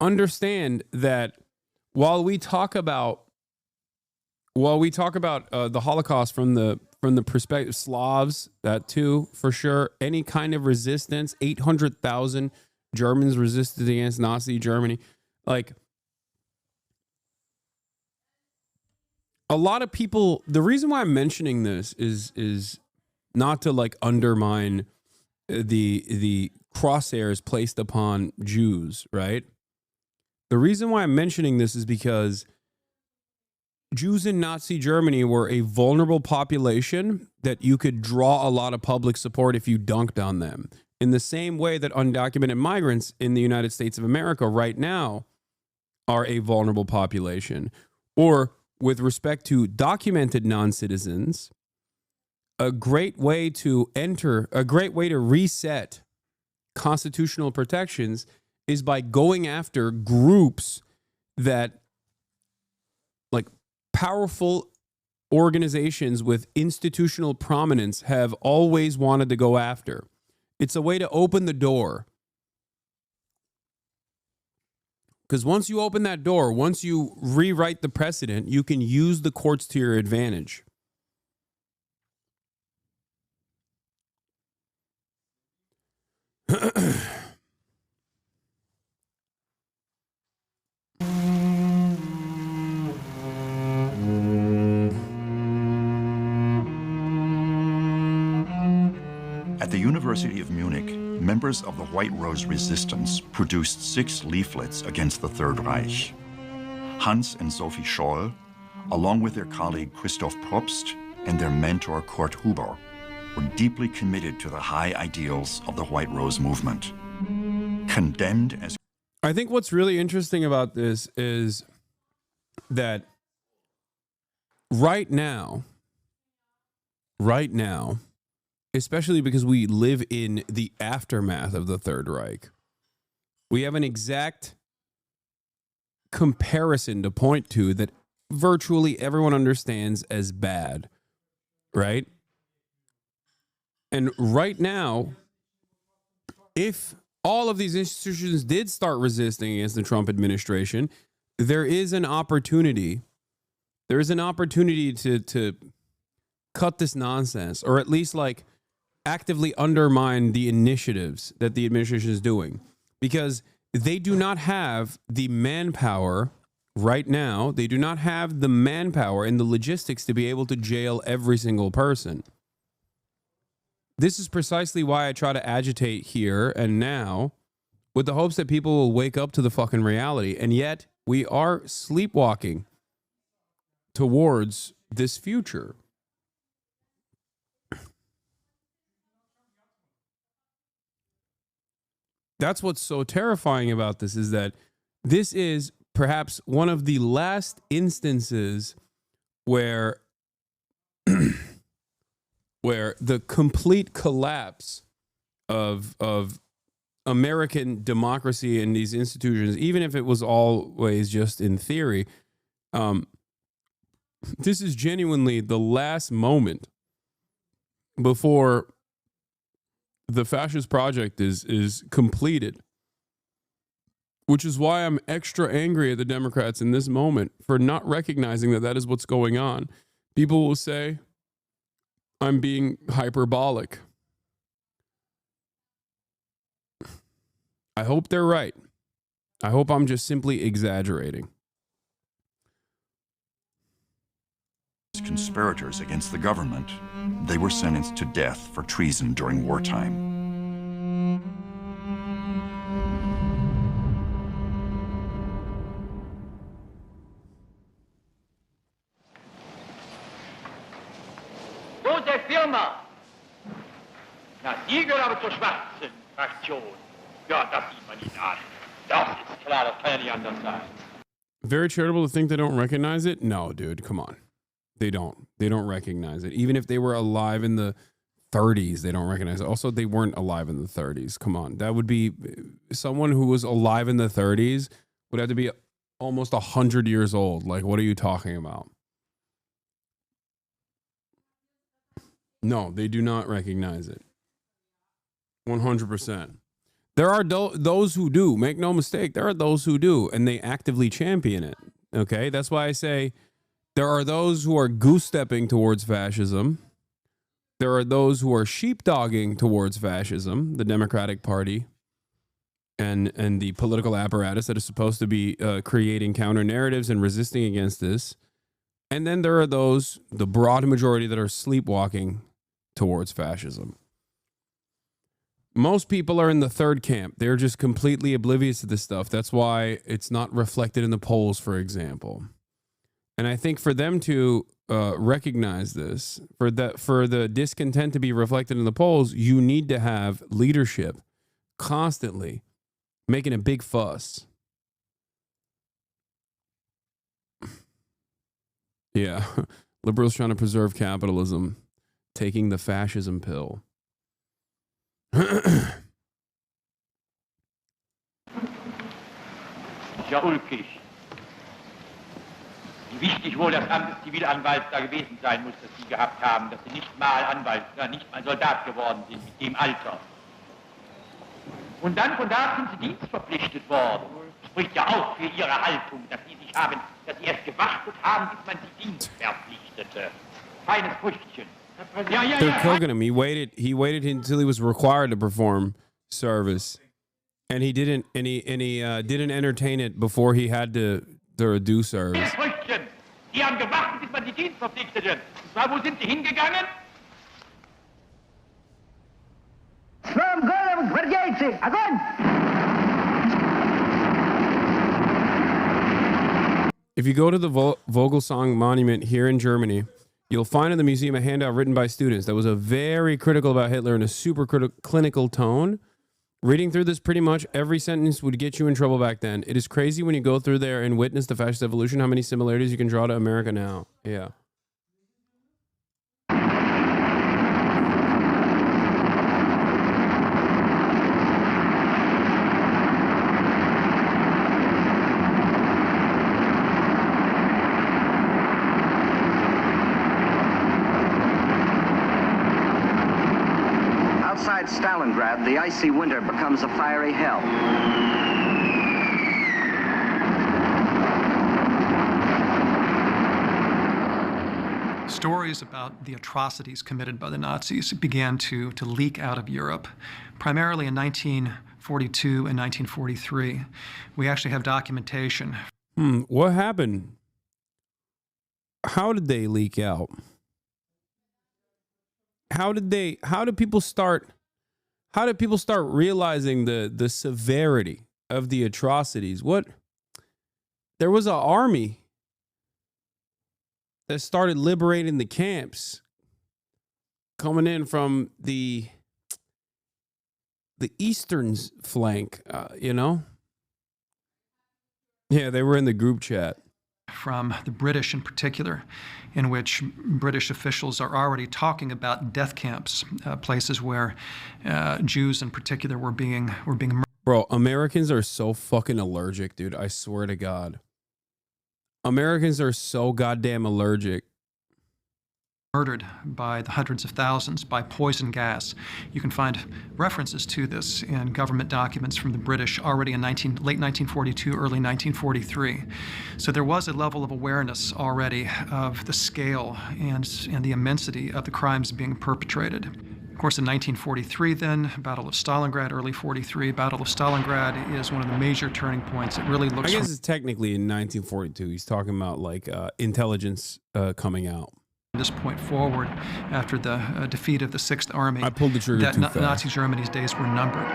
understand that while we talk about the Holocaust from the perspective Slavs, that too for sure, any kind of resistance, 800,000 Germans resisted against Nazi Germany, like a lot of people. The reason why I'm mentioning this is not to like undermine the crosshairs placed upon Jews, right? The reason why I'm mentioning this is because Jews in Nazi Germany were a vulnerable population that you could draw a lot of public support if you dunked on them. In the same way that undocumented migrants in the United States of America right now are a vulnerable population. Or with respect to documented non-citizens, a great way to reset constitutional protections is by going after groups that, like, powerful organizations with institutional prominence have always wanted to go after. It's a way to open the door. Because once you open that door, once you rewrite the precedent, you can use the courts to your advantage. At the University of Munich, members of the White Rose Resistance produced 6 leaflets against the Third Reich. Hans and Sophie Scholl, along with their colleague Christoph Probst and their mentor Kurt Huber, were deeply committed to the high ideals of the White Rose movement. Condemned as... I think what's really interesting about this is that right now, especially because we live in the aftermath of the Third Reich, we have an exact comparison to point to that virtually everyone understands as bad, right? And right now, if all of these institutions did start resisting against the Trump administration, there is an opportunity. There is an opportunity to cut this nonsense, or at least like actively undermine the initiatives that the administration is doing, because they do not have the manpower right now. They do not have the manpower and the logistics to be able to jail every single person. This is precisely why I try to agitate here and now with the hopes that people will wake up to the fucking reality. And yet we are sleepwalking towards this future. That's what's so terrifying about this, is that this is perhaps one of the last instances where where the complete collapse of American democracy and these institutions, even if it was always just in theory, this is genuinely the last moment before the fascist project is completed, which is why I'm extra angry at the Democrats in this moment for not recognizing that that is what's going on. People will say I'm being hyperbolic. I hope they're right. I hope I'm just simply exaggerating. Conspirators against the government, they were sentenced to death for treason during wartime. Große Firma! Na, Sie gehören aber zur schwarzen Fraktion. Ja, das sieht man Ihnen an. Das ist klar, das kann ja nicht anders sein. Very charitable to think they don't recognize it? No, dude, come on. They don't. They don't recognize it. Even if they were alive in the 30s, they don't recognize it. Also, they weren't alive in the 30s. Come on. That would be someone who was alive in the 30s would have to be almost 100 years old. Like, what are you talking about? No, they do not recognize it. 100%. There are those who do. Make no mistake. There are those who do, and they actively champion it. Okay? That's why I say there are those who are goose-stepping towards fascism. There are those who are sheepdogging towards fascism, the Democratic Party, and the political apparatus that is supposed to be creating counter-narratives and resisting against this. And then there are those, the broad majority, that are sleepwalking towards fascism. Most people are in the third camp. They're just completely oblivious to this stuff. That's why it's not reflected in the polls, for example. And I think for them to recognize this, for the discontent to be reflected in the polls, you need to have leadership constantly making a big fuss. Yeah, liberals trying to preserve capitalism, taking the fascism pill. Ja, ulkig. Wie wichtig wohl das Amt des Zivilanwalts da gewesen sein muss, das Sie gehabt haben, dass Sie nicht mal Anwalt, nicht mal Soldat geworden sind mit dem Alter. Und dann von da sind Sie dienstverpflichtet worden. Das spricht ja auch für Ihre Haltung, dass Sie erst gewartet haben, bis man Sie dienstverpflichtete. Feines Früchtchen. They're cooking him. He waited until he was required to perform service, and he didn't. And he didn't entertain it before he had to do service. Sie haben gewartet, bis man die Dienstverpflichteten. Und zwar, wo sind Sie hingegangen? Своим голову, гвардейцы! Огонь! If you go to the Vogelsang Monument here in Germany, you'll find in the museum a handout written by students that was a very critical about Hitler in a super clinical tone. Reading through this, pretty much every sentence would get you in trouble back then. It is crazy when you go through there and witness the fascist evolution, how many similarities you can draw to America now. Yeah. Outside Stalingrad, the icy winter becomes a fiery hell. Stories about the atrocities committed by the Nazis began to leak out of Europe, primarily in 1942 and 1943. We actually have documentation. What happened? How did they leak out? How did people start realizing the severity of the atrocities? There was an army that started liberating the camps coming in from the eastern flank, you know? Yeah, they were in the group chat. from the British in particular, in which British officials are already talking about death camps, places where Jews in particular were being murdered. Bro, Americans are so fucking allergic, dude. I swear to God. Americans are so goddamn allergic. Murdered by the hundreds of thousands by poison gas. You can find references to this in government documents from the British already in late 1942, early 1943. So there was a level of awareness already of the scale and the immensity of the crimes being perpetrated. Of course, in 1943 then, Battle of Stalingrad, early 43, Battle of Stalingrad is one of the major turning points. It really looks... I guess it's technically in 1942. He's talking about like intelligence coming out. This point forward, after the defeat of the Sixth Army, I pulled the trigger that too fast. Nazi Germany's days were numbered.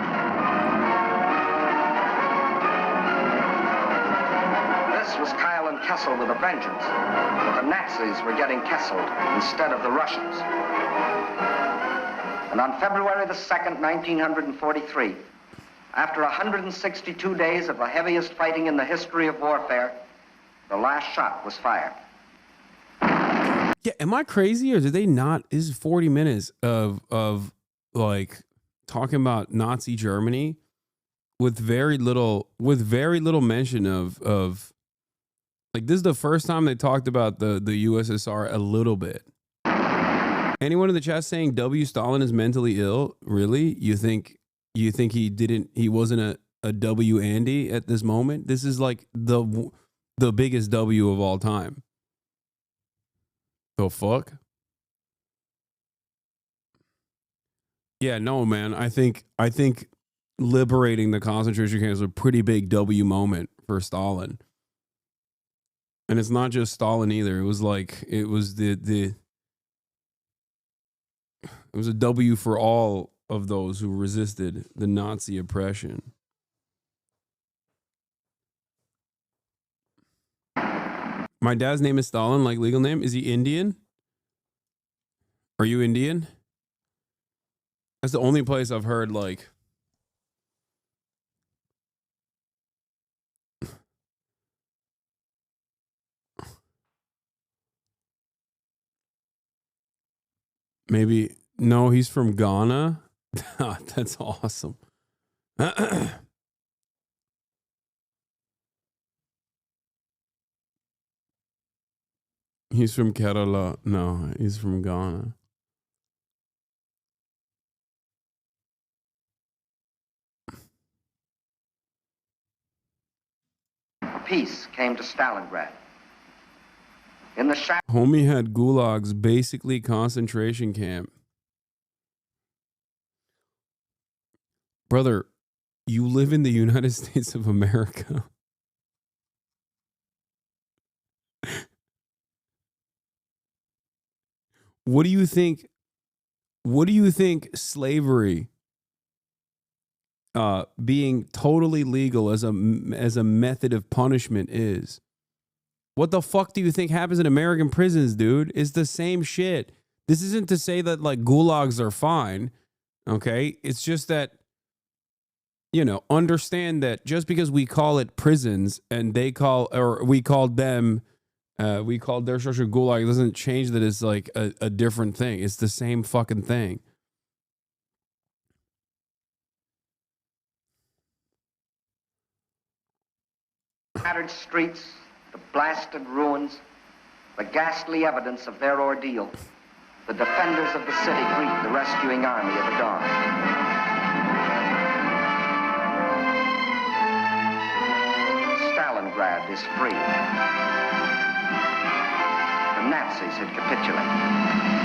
This was Kyle and Kessel with a vengeance, but the Nazis were getting Kesseled instead of the Russians. And on February the 2nd, 1943, after 162 days of the heaviest fighting in the history of warfare, the last shot was fired. Yeah, am I crazy or did they not? This is 40 minutes of like talking about Nazi Germany with very little mention of like this is the first time they talked about the USSR a little bit. Anyone in the chat saying W. Stalin is mentally ill? Really? You think he wasn't a W. Andy at this moment? This is like the biggest W of all time. The fuck? Yeah, no, man. I think liberating the concentration camps was a pretty big W moment for Stalin. And it's not just Stalin either. It was like it was it was a W for all of those who resisted the Nazi oppression. My dad's name is Stalin, like legal name. Is he Indian? Are you Indian? That's the only place I've heard like maybe no, he's from Ghana. That's awesome. He's from Kerala. No, he's from Ghana. Peace came to Stalingrad. In the shadow... Homie had gulags, basically concentration camp. Brother, you live in the United States of America. What do you think slavery being totally legal as a method of punishment is? What the fuck do you think happens in American prisons, dude? It's the same shit. This isn't to say that like gulags are fine, okay? It's just that, you know, understand that just because we call it prisons and we called their structure gulag, doesn't change that it's like a different thing. It's the same fucking thing. Battered streets, the blasted ruins, the ghastly evidence of their ordeal. The defenders of the city greet the rescuing army of the dawn. Stalingrad is free. The Nazis had capitulated.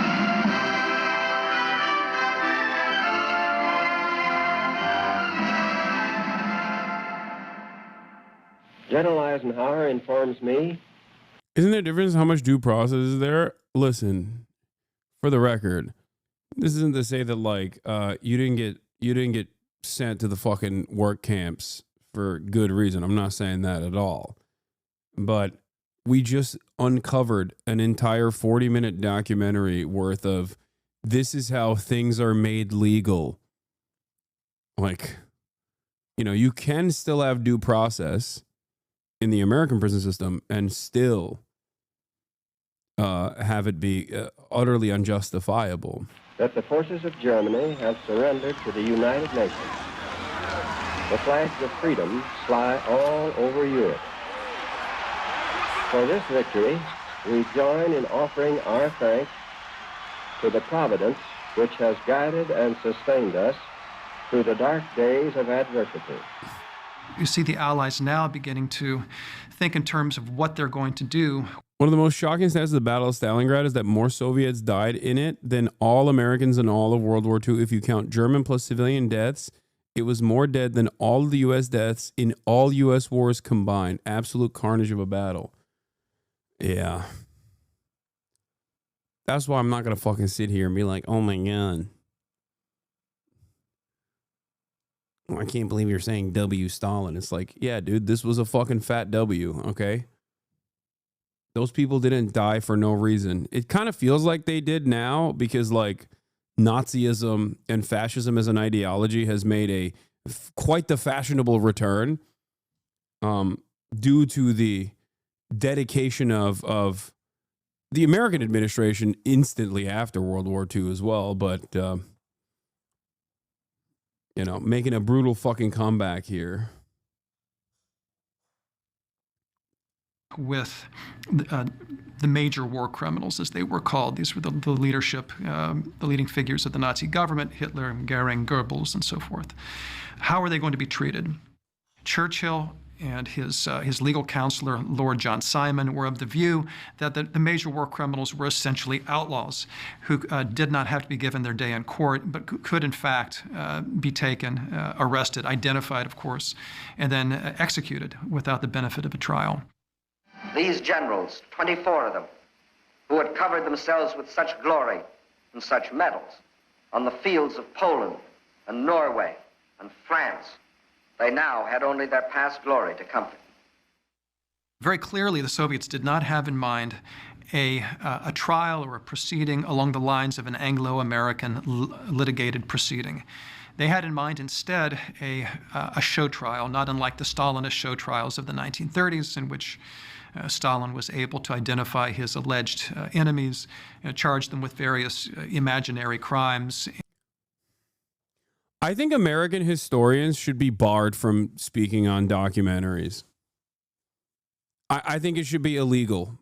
General Eisenhower informs me. Isn't there a difference how much due process is there? Listen, for the record, this isn't to say that like you didn't get sent to the fucking work camps for good reason. I'm not saying that at all. But we just uncovered an entire 40-minute documentary worth of this is how things are made legal. Like, you know, you can still have due process. in the American prison system and still have it be utterly unjustifiable. That the forces of Germany have surrendered to the United Nations. The flags of freedom fly all over Europe. For this victory, we join in offering our thanks to the providence which has guided and sustained us through the dark days of adversity. You see the Allies now beginning to think in terms of what they're going to do. One of the most shocking stats of the Battle of Stalingrad is that more Soviets died in it than all Americans in all of World War II. If you count German plus civilian deaths, it was more dead than all of the U.S. deaths in all U.S. wars combined. Absolute carnage of a battle. Yeah. That's why I'm not going to fucking sit here and be like, oh my God. I can't believe you're saying W Stalin. It's like, yeah, dude, this was a fucking fat W, okay? Those people didn't die for no reason. It kind of feels like they did now because, like, Nazism and fascism as an ideology has made quite the fashionable return due to the dedication of the American administration instantly after World War II as well. But, you know, making a brutal fucking comeback here. With the major war criminals, as they were called. These were the leadership, the leading figures of the Nazi government, Hitler, Goering, Goebbels, and so forth. How are they going to be treated? Churchill and his legal counselor, Lord John Simon, were of the view that the major war criminals were essentially outlaws who did not have to be given their day in court, but could in fact be taken, arrested, identified, of course, and then executed without the benefit of a trial. These generals, 24 of them, who had covered themselves with such glory and such medals on the fields of Poland and Norway and France, they now had only their past glory to comfort. Very clearly, the Soviets did not have in mind a trial or a proceeding along the lines of an Anglo-American litigated proceeding. They had in mind instead a show trial, not unlike the Stalinist show trials of the 1930s, in which Stalin was able to identify his alleged enemies, charge them with various imaginary crimes. I think American historians should be barred from speaking on documentaries. I think it should be illegal.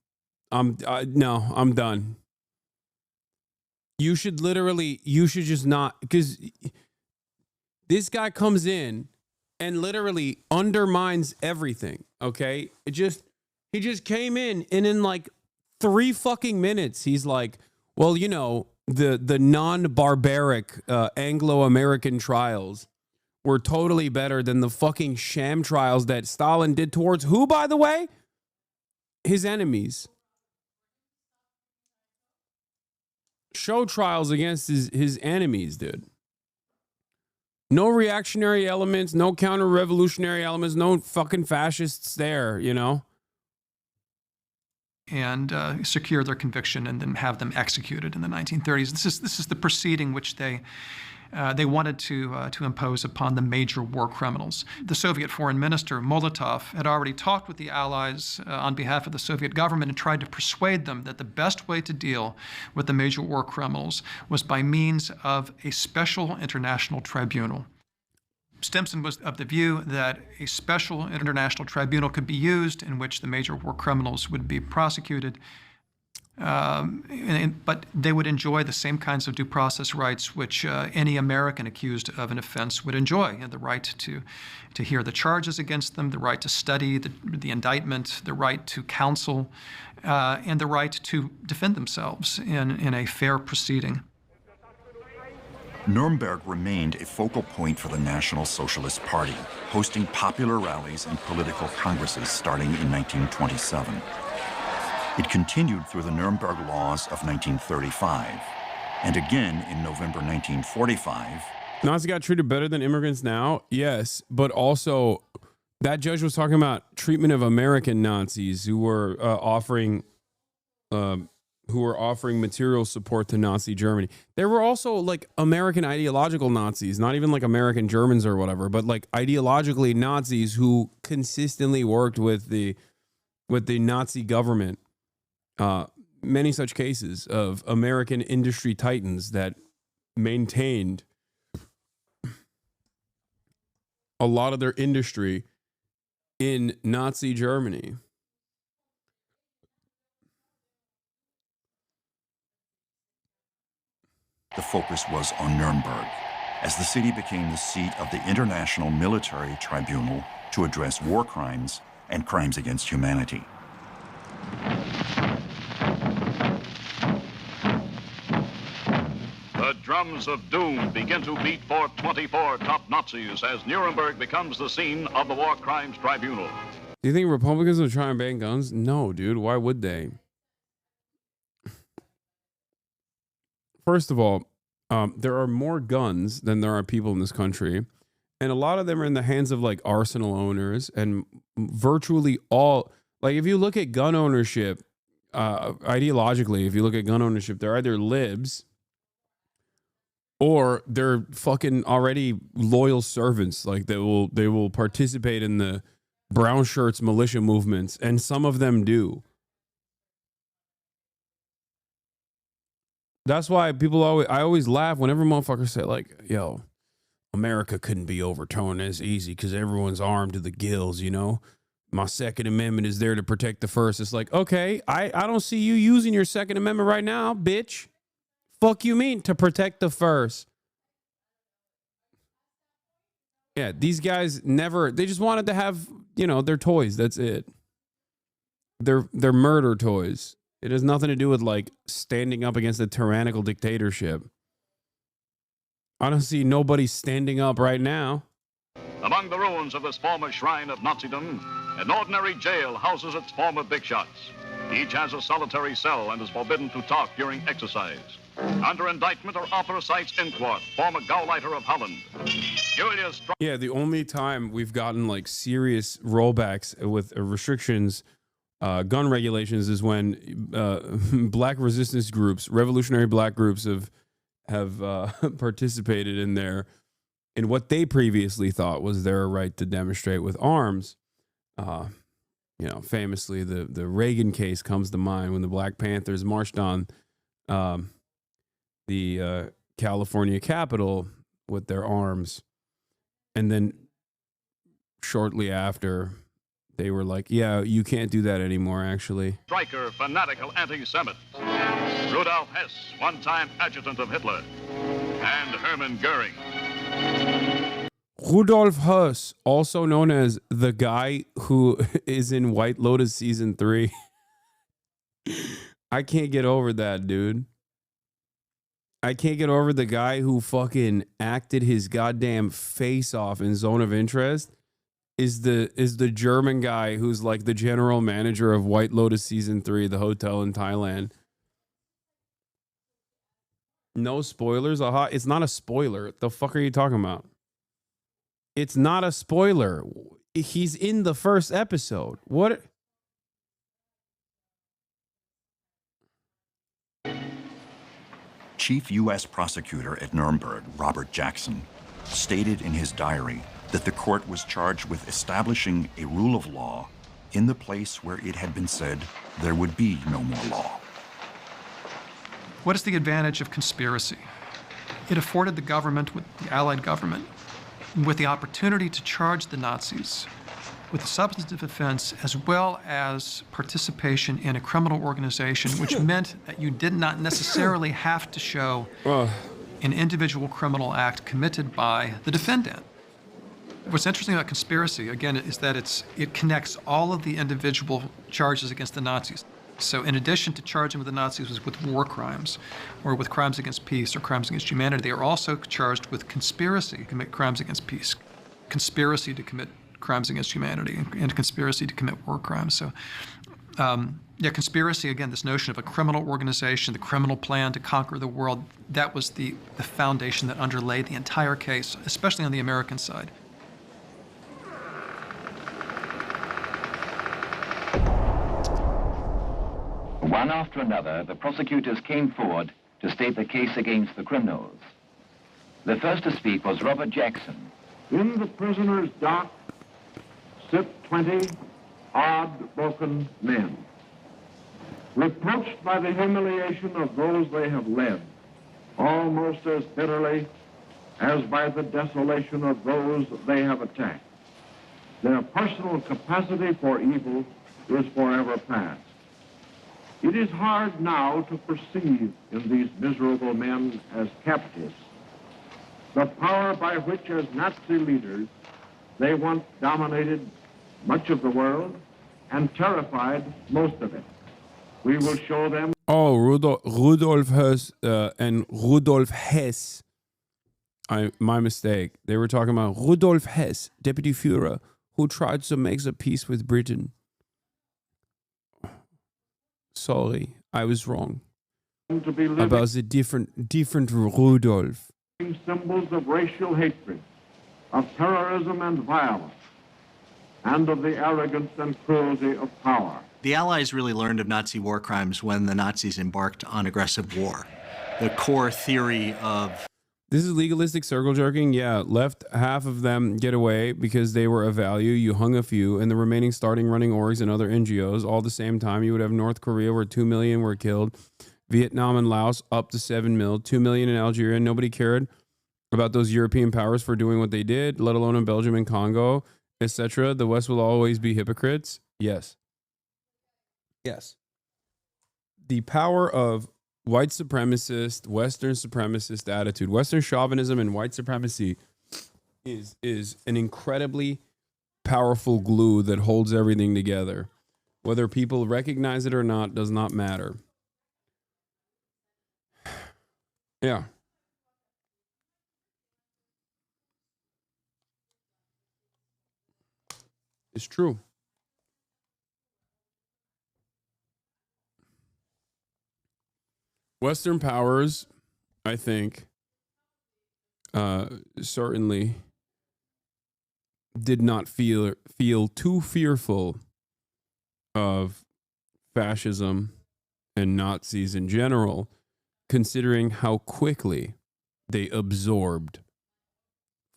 No, I'm done. You should just not, because this guy comes in and literally undermines everything, okay? He just came in, and in like 3 fucking minutes, he's like, well, you know, the non-barbaric Anglo-American trials were totally better than the fucking sham trials that Stalin did towards who, by the way? His enemies. Show trials against his enemies, dude. No reactionary elements, no counter-revolutionary elements, no fucking fascists there, you know? And secure their conviction and then have them executed in the 1930s. This is the proceeding which they wanted to impose upon the major war criminals. The Soviet foreign minister, Molotov, had already talked with the Allies on behalf of the Soviet government and tried to persuade them that the best way to deal with the major war criminals was by means of a special international tribunal. Stimson was of the view that a special international tribunal could be used in which the major war criminals would be prosecuted, but they would enjoy the same kinds of due process rights which any American accused of an offense would enjoy. The right to hear the charges against them, the right to study the indictment, the right to counsel, and the right to defend themselves in a fair proceeding. Nuremberg remained a focal point for the National Socialist Party, hosting popular rallies and political congresses starting in 1927. It continued through the Nuremberg Laws of 1935, and again in November 1945. Nazis got treated better than immigrants now? Yes, but also that judge was talking about treatment of American Nazis who were offering who were offering material support to Nazi Germany. There were also like American ideological Nazis, not even like American Germans or whatever, but like ideologically Nazis who consistently worked with the Nazi government. Many such cases of American industry titans that maintained a lot of their industry in Nazi Germany. The focus was on Nuremberg, as the city became the seat of the International Military Tribunal to address war crimes and crimes against humanity. The drums of doom begin to beat for 24 top Nazis as Nuremberg becomes the scene of the War Crimes Tribunal. Do you think Republicans will try and ban guns? No, dude. Why would they? First of all, there are more guns than there are people in this country. And a lot of them are in the hands of like arsenal owners, and virtually all, like if you look at gun ownership, ideologically, if you look at gun ownership, they're either libs or they're fucking already loyal servants. Like they will participate in the brown shirts militia movements, and some of them do. That's why I always laugh whenever motherfuckers say like, yo, America couldn't be overturned as easy because everyone's armed to the gills, you know? My Second Amendment is there to protect the First. It's like, okay, I don't see you using your Second Amendment right now, bitch. Fuck you mean to protect the First? Yeah, these guys they just wanted to have, you know, their toys. That's it. They're murder toys. It has nothing to do with like standing up against a tyrannical dictatorship. I don't see nobody standing up right now. Among the ruins of this former shrine of Nazism, an ordinary jail houses its former big shots. Each has a solitary cell and is forbidden to talk during exercise. Under indictment are Opera-Sites Inquart, former Gauleiter of Holland. Yeah, the only time we've gotten like serious rollbacks with restrictions, gun regulations, is when black resistance groups, revolutionary black groups, have participated in what they previously thought was their right to demonstrate with arms. You know, famously, the Reagan case comes to mind when the Black Panthers marched on the California Capitol with their arms, and then shortly after, they were like, yeah, you can't do that anymore, actually. Striker, fanatical anti-Semit. Rudolf Hess, one-time adjutant of Hitler. And Hermann Goering. Rudolf Hess, also known as the guy who is in White Lotus Season 3. I can't get over that, dude. I can't get over the guy who fucking acted his goddamn face off in Zone of Interest is the German guy who's like the general manager of White Lotus Season 3, the hotel in Thailand. No spoilers? Aha, it's not a spoiler. The fuck are you talking about? It's not a spoiler. He's in the first episode. What? Chief U.S. Prosecutor at Nuremberg, Robert Jackson, stated in his diary that the court was charged with establishing a rule of law in the place where it had been said there would be no more law. What is the advantage of conspiracy? It afforded the government, the Allied government, with the opportunity to charge the Nazis with a substantive offense as well as participation in a criminal organization, which meant that you did not necessarily have to show an individual criminal act committed by the defendant. What's interesting about conspiracy, again, is that it connects all of the individual charges against the Nazis. So in addition to charging with the Nazis with war crimes or with crimes against peace or crimes against humanity, they are also charged with conspiracy to commit crimes against peace, conspiracy to commit crimes against humanity, and conspiracy to commit war crimes. So yeah, conspiracy, again, this notion of a criminal organization, the criminal plan to conquer the world, that was the foundation that underlay the entire case, especially on the American side. One after another, the prosecutors came forward to state the case against the criminals. The first to speak was Robert Jackson. In the prisoner's dock sit 20 odd broken men, reproached by the humiliation of those they have led, almost as bitterly as by the desolation of those they have attacked. Their personal capacity for evil is forever past. It is hard now to perceive in these miserable men as captives the power by which, as Nazi leaders, they once dominated much of the world and terrified most of it. We will show them. Oh, Rudolf Hess and Rudolf Hess. My mistake. They were talking about Rudolf Hess, Deputy Führer, who tried to make a peace with Britain. Sorry, I was wrong. To be about the different Rudolf. Symbols of racial hatred, of terrorism and violence, and of the arrogance and cruelty of power. The Allies really learned of Nazi war crimes when the Nazis embarked on aggressive war. The core theory of... This is legalistic circle jerking. Yeah, left half of them get away because they were of value. You hung a few, and the remaining starting running orgs and other NGOs. All the same time, you would have North Korea where 2 million were killed. Vietnam and Laos up to 7 mil. 2 million in Algeria. Nobody cared about those European powers for doing what they did, let alone in Belgium and Congo, etc. The West will always be hypocrites. Yes. Yes. The power of white supremacist, Western supremacist attitude, Western chauvinism and white supremacy is an incredibly powerful glue that holds everything together. Whether people recognize it or not does not matter. Yeah. It's true. Western powers, I think, certainly did not feel too fearful of fascism and Nazis in general, considering how quickly they absorbed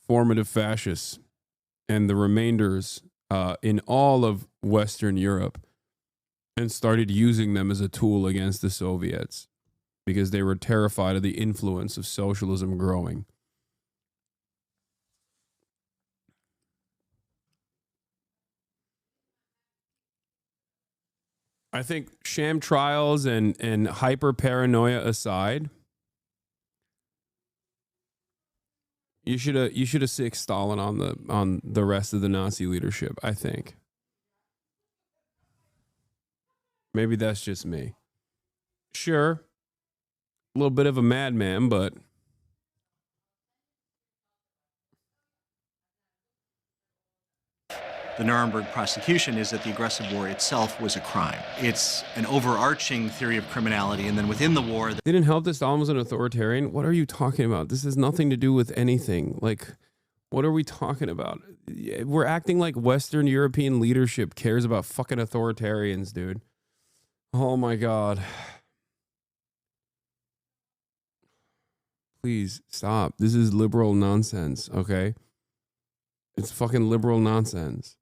formative fascists and the remainders in all of Western Europe and started using them as a tool against the Soviets because they were terrified of the influence of socialism growing. I think sham trials and hyper paranoia aside, you should have sicked Stalin on the rest of the Nazi leadership, I think. Maybe that's just me. Sure. A little bit of a madman, but the Nuremberg prosecution is that the aggressive war itself was a crime. It's an overarching theory of criminality, and then within the war... Didn't help that Stalin was an authoritarian? What are you talking about? This has nothing to do with anything. Like, what are we talking about? We're acting like Western European leadership cares about fucking authoritarians, dude. Oh my God. Please stop. This is liberal nonsense, okay? It's fucking liberal nonsense.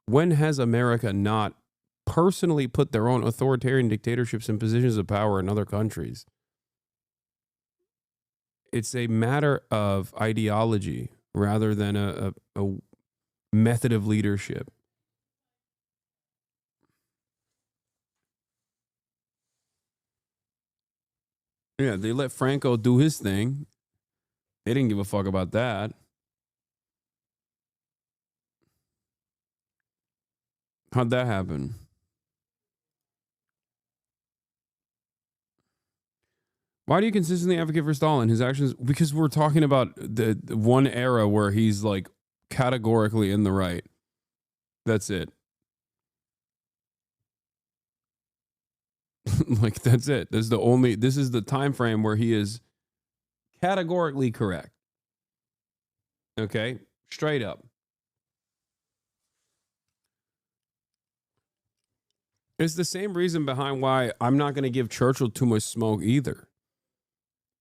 When has America not personally put their own authoritarian dictatorships in positions of power in other countries? It's a matter of ideology rather than a method of leadership. Yeah, they let Franco do his thing. They didn't give a fuck about that. How'd that happen? Why do you consistently advocate for Stalin? His actions, because we're talking about the one era where he's like categorically in the right. That's it. Like, that's it. This is the time frame where he is categorically correct. Okay? Straight up. It's the same reason behind why I'm not going to give Churchill too much smoke either.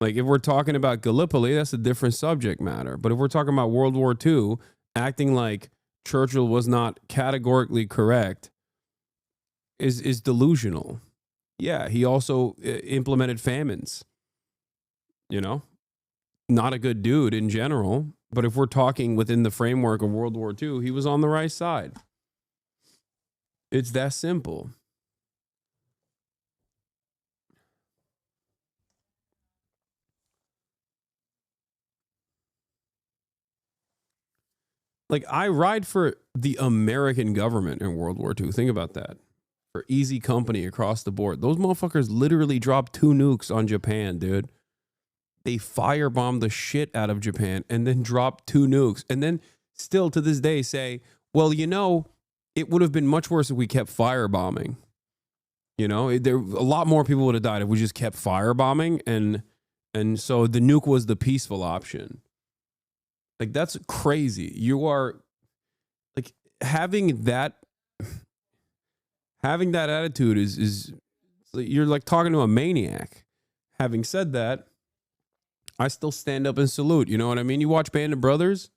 Like, if we're talking about Gallipoli, that's a different subject matter. But if we're talking about World War II, acting like Churchill was not categorically correct is delusional. Yeah, he also implemented famines. You know, not a good dude in general. But if we're talking within the framework of World War II, he was on the right side. It's that simple. Like, I ride for the American government in World War II. Think about that. For easy company across the board. Those motherfuckers literally dropped 2 nukes on Japan, dude. They firebombed the shit out of Japan and then dropped 2 nukes. And then still to this day say, well, you know, it would have been much worse if we kept firebombing. You know, a lot more people would have died if we just kept firebombing. And so the nuke was the peaceful option. Like, that's crazy. You are like having that attitude is you're like talking to a maniac. Having said that, I still stand up and salute. You know what I mean? You watch Band of Brothers.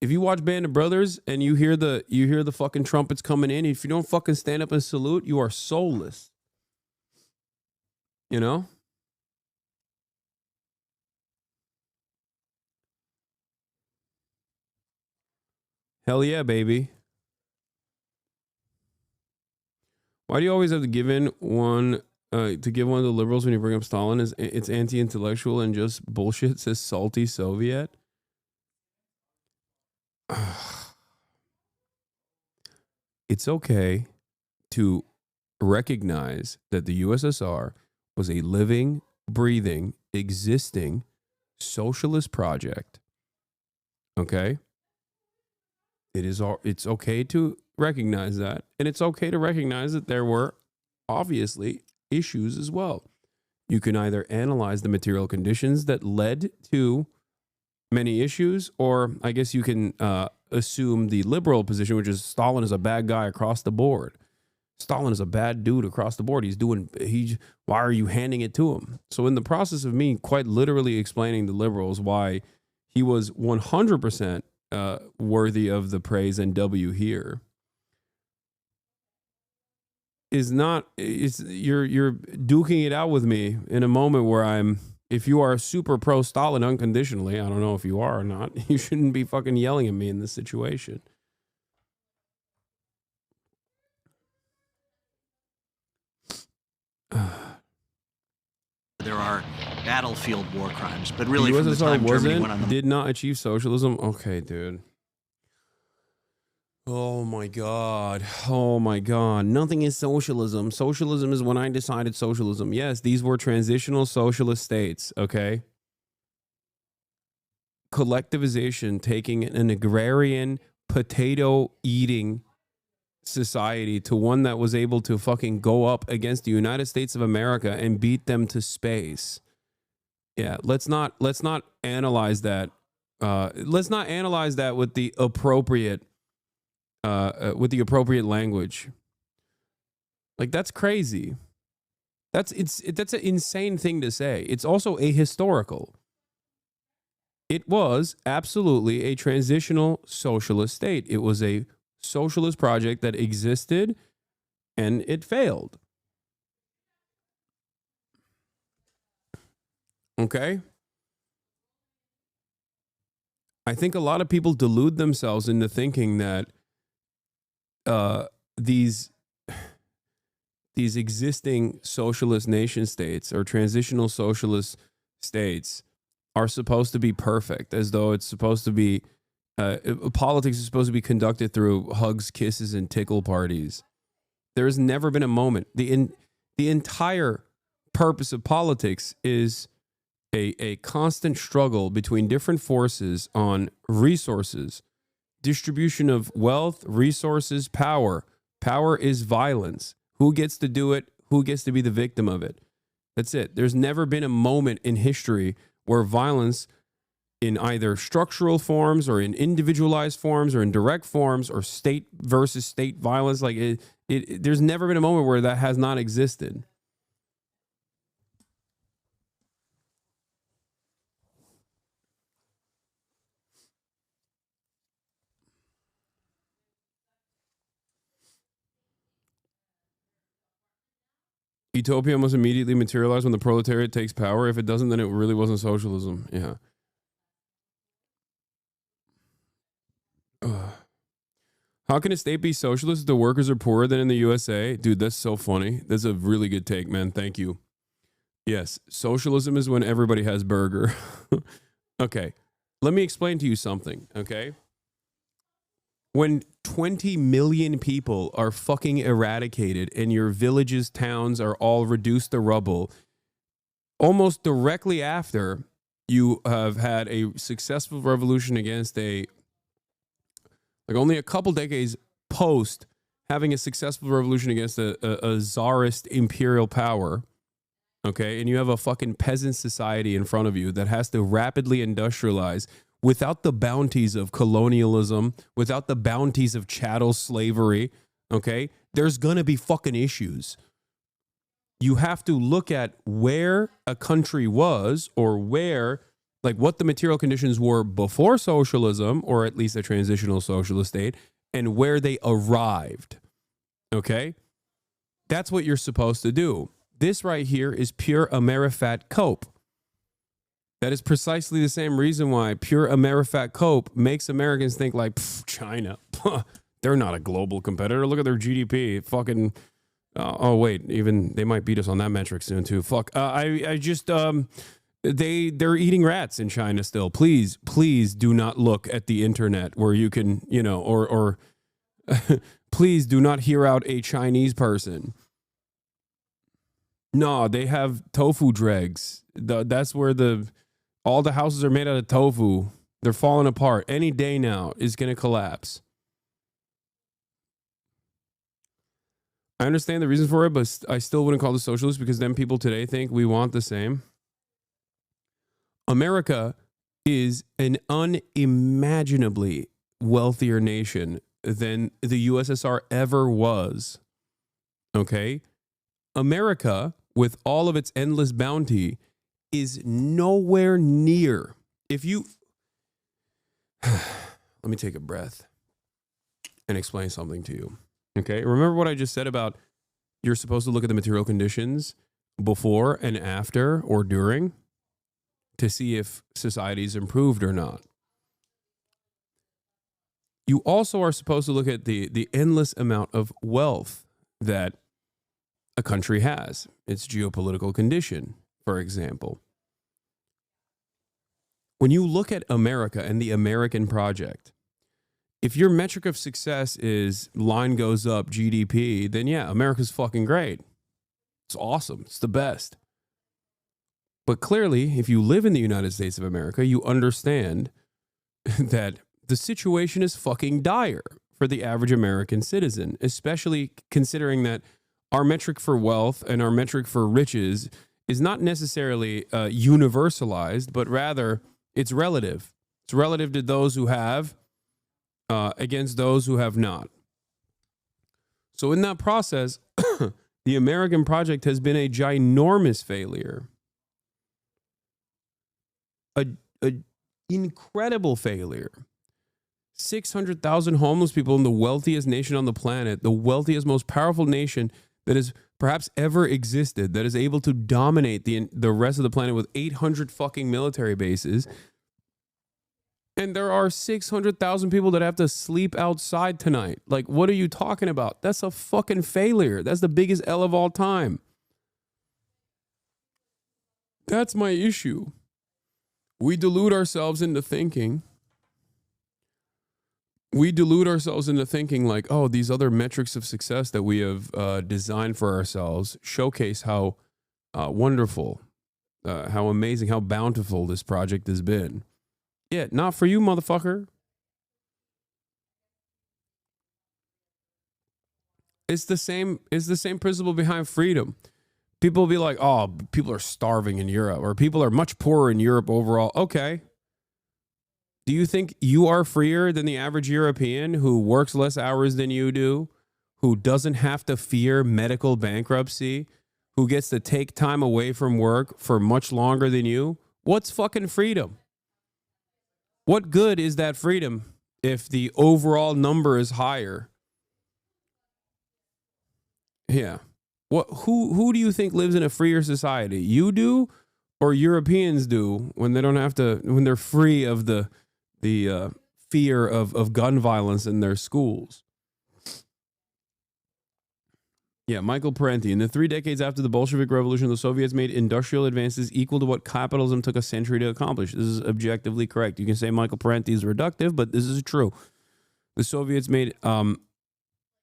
If you watch Band of Brothers and you hear the fucking trumpets coming in, if you don't fucking stand up and salute, you are soulless. You know? Hell yeah, baby. Why do you always have to give one of the liberals when you bring up Stalin? It's anti-intellectual and just bullshit, says salty Soviet. It's okay to recognize that the USSR was a living, breathing, existing socialist project. Okay? It's okay to recognize that, and it's okay to recognize that there were obviously issues as well. You can either analyze the material conditions that led to many issues, or I guess you can assume the liberal position, which is Stalin is a bad guy across the board. Stalin is a bad dude across the board. Why are you handing it to him? So in the process of me quite literally explaining to liberals why he was 100% worthy of the praise and W here, you're duking it out with me in a moment where if you are super pro Stalin unconditionally, I don't know if you are or not, you shouldn't be fucking yelling at me in this situation. There are battlefield war crimes, but really the from the time Germany went on the... did not achieve socialism. Okay, dude. Oh my God. Nothing is socialism. Socialism is when I decided socialism. Yes, these were transitional socialist states, okay? Collectivization, taking an agrarian, potato-eating society to one that was able to fucking go up against the United States of America and beat them to space. Yeah, let's not analyze that. Let's not analyze that with the appropriate language. Like, that's crazy. That's an insane thing to say. It's also ahistorical. It was absolutely a transitional socialist state. It was a socialist project that existed and it failed. Okay? I think a lot of people delude themselves into thinking that these existing socialist nation states or transitional socialist states are supposed to be perfect, as though it's supposed to be politics is supposed to be conducted through hugs, kisses, and tickle parties. There's never been a moment. The entire purpose of politics is a constant struggle between different forces on resources, distribution of wealth, resources, power. Power is violence. Who gets to do it? Who gets to be the victim of it? That's it. There's never been a moment in history where violence in either structural forms or in individualized forms or in direct forms or state versus state violence. Like there's never been a moment where that has not existed. Utopia must immediately materialize when the proletariat takes power. If it doesn't, then it really wasn't socialism. Yeah. How can a state be socialist if the workers are poorer than in the USA? Dude, that's so funny. That's a really good take, man. Thank you. Yes, socialism is when everybody has burger. Okay, let me explain to you something, okay? When 20 million people are fucking eradicated and your villages, towns are all reduced to rubble, almost directly after you have had a successful revolution against only a couple decades post having a successful revolution against a czarist imperial power, okay, and you have a fucking peasant society in front of you that has to rapidly industrialize without the bounties of colonialism, without the bounties of chattel slavery, okay, there's gonna be fucking issues. You have to look at where a country was or where, like what the material conditions were before socialism, or at least a transitional socialist state, and where they arrived, okay? That's what you're supposed to do. This right here is pure Amerifat cope. That is precisely the same reason why pure Amerifat cope makes Americans think like, China, they're not a global competitor. Look at their GDP. Fucking, oh wait, even they might beat us on that metric soon too. Fuck, they're eating rats in China still. Please do not look at the internet where you can, or please do not hear out a Chinese person. No, they have tofu dregs. That's where all the houses are made out of tofu. They're falling apart. Any day now is going to collapse. I understand the reason for it, but I still wouldn't call this socialist because then people today think we want the same. America is an unimaginably wealthier nation than the USSR ever was. Okay? America, with all of its endless bounty, is nowhere near. If you... Let me take a breath and explain something to you. Okay? Remember what I just said about you're supposed to look at the material conditions before and after or during to see if society's improved or not. You also are supposed to look at the endless amount of wealth that a country has, its geopolitical condition, for example. When you look at America and the American project, if your metric of success is line goes up, GDP, then yeah, America's fucking great. It's awesome. It's the best. But clearly, if you live in the United States of America, you understand that the situation is fucking dire for the average American citizen, especially considering that our metric for wealth and our metric for riches is not necessarily universalized, but rather it's relative. It's relative to those who have against those who have not. So in that process, the American project has been a ginormous failure. A incredible failure. 600,000 homeless people in the wealthiest nation on the planet, the wealthiest, most powerful nation that has perhaps ever existed, that is able to dominate the rest of the planet with 800 fucking military bases. And there are 600,000 people that have to sleep outside tonight. Like, what are you talking about? That's a fucking failure. That's the biggest L of all time. That's my issue. We delude ourselves into thinking. Like, oh, these other metrics of success that we have designed for ourselves showcase how wonderful, how amazing, how bountiful this project has been. Yeah, not for you, motherfucker. It's the same principle behind freedom. People will be like, oh, people are starving in Europe, or people are much poorer in Europe overall. Okay. Do you think you are freer than the average European who works less hours than you do, who doesn't have to fear medical bankruptcy, who gets to take time away from work for much longer than you? What's fucking freedom? What good is that freedom if the overall number is higher? Yeah. Who do you think lives in a freer society? You do, or Europeans do, when they don't have to, when they're free of the fear of gun violence in their schools? Yeah, Michael Parenti. In the 3 decades after the Bolshevik Revolution, the Soviets made industrial advances equal to what capitalism took a century to accomplish. This is objectively correct. You can say Michael Parenti is reductive, but this is true. The Soviets made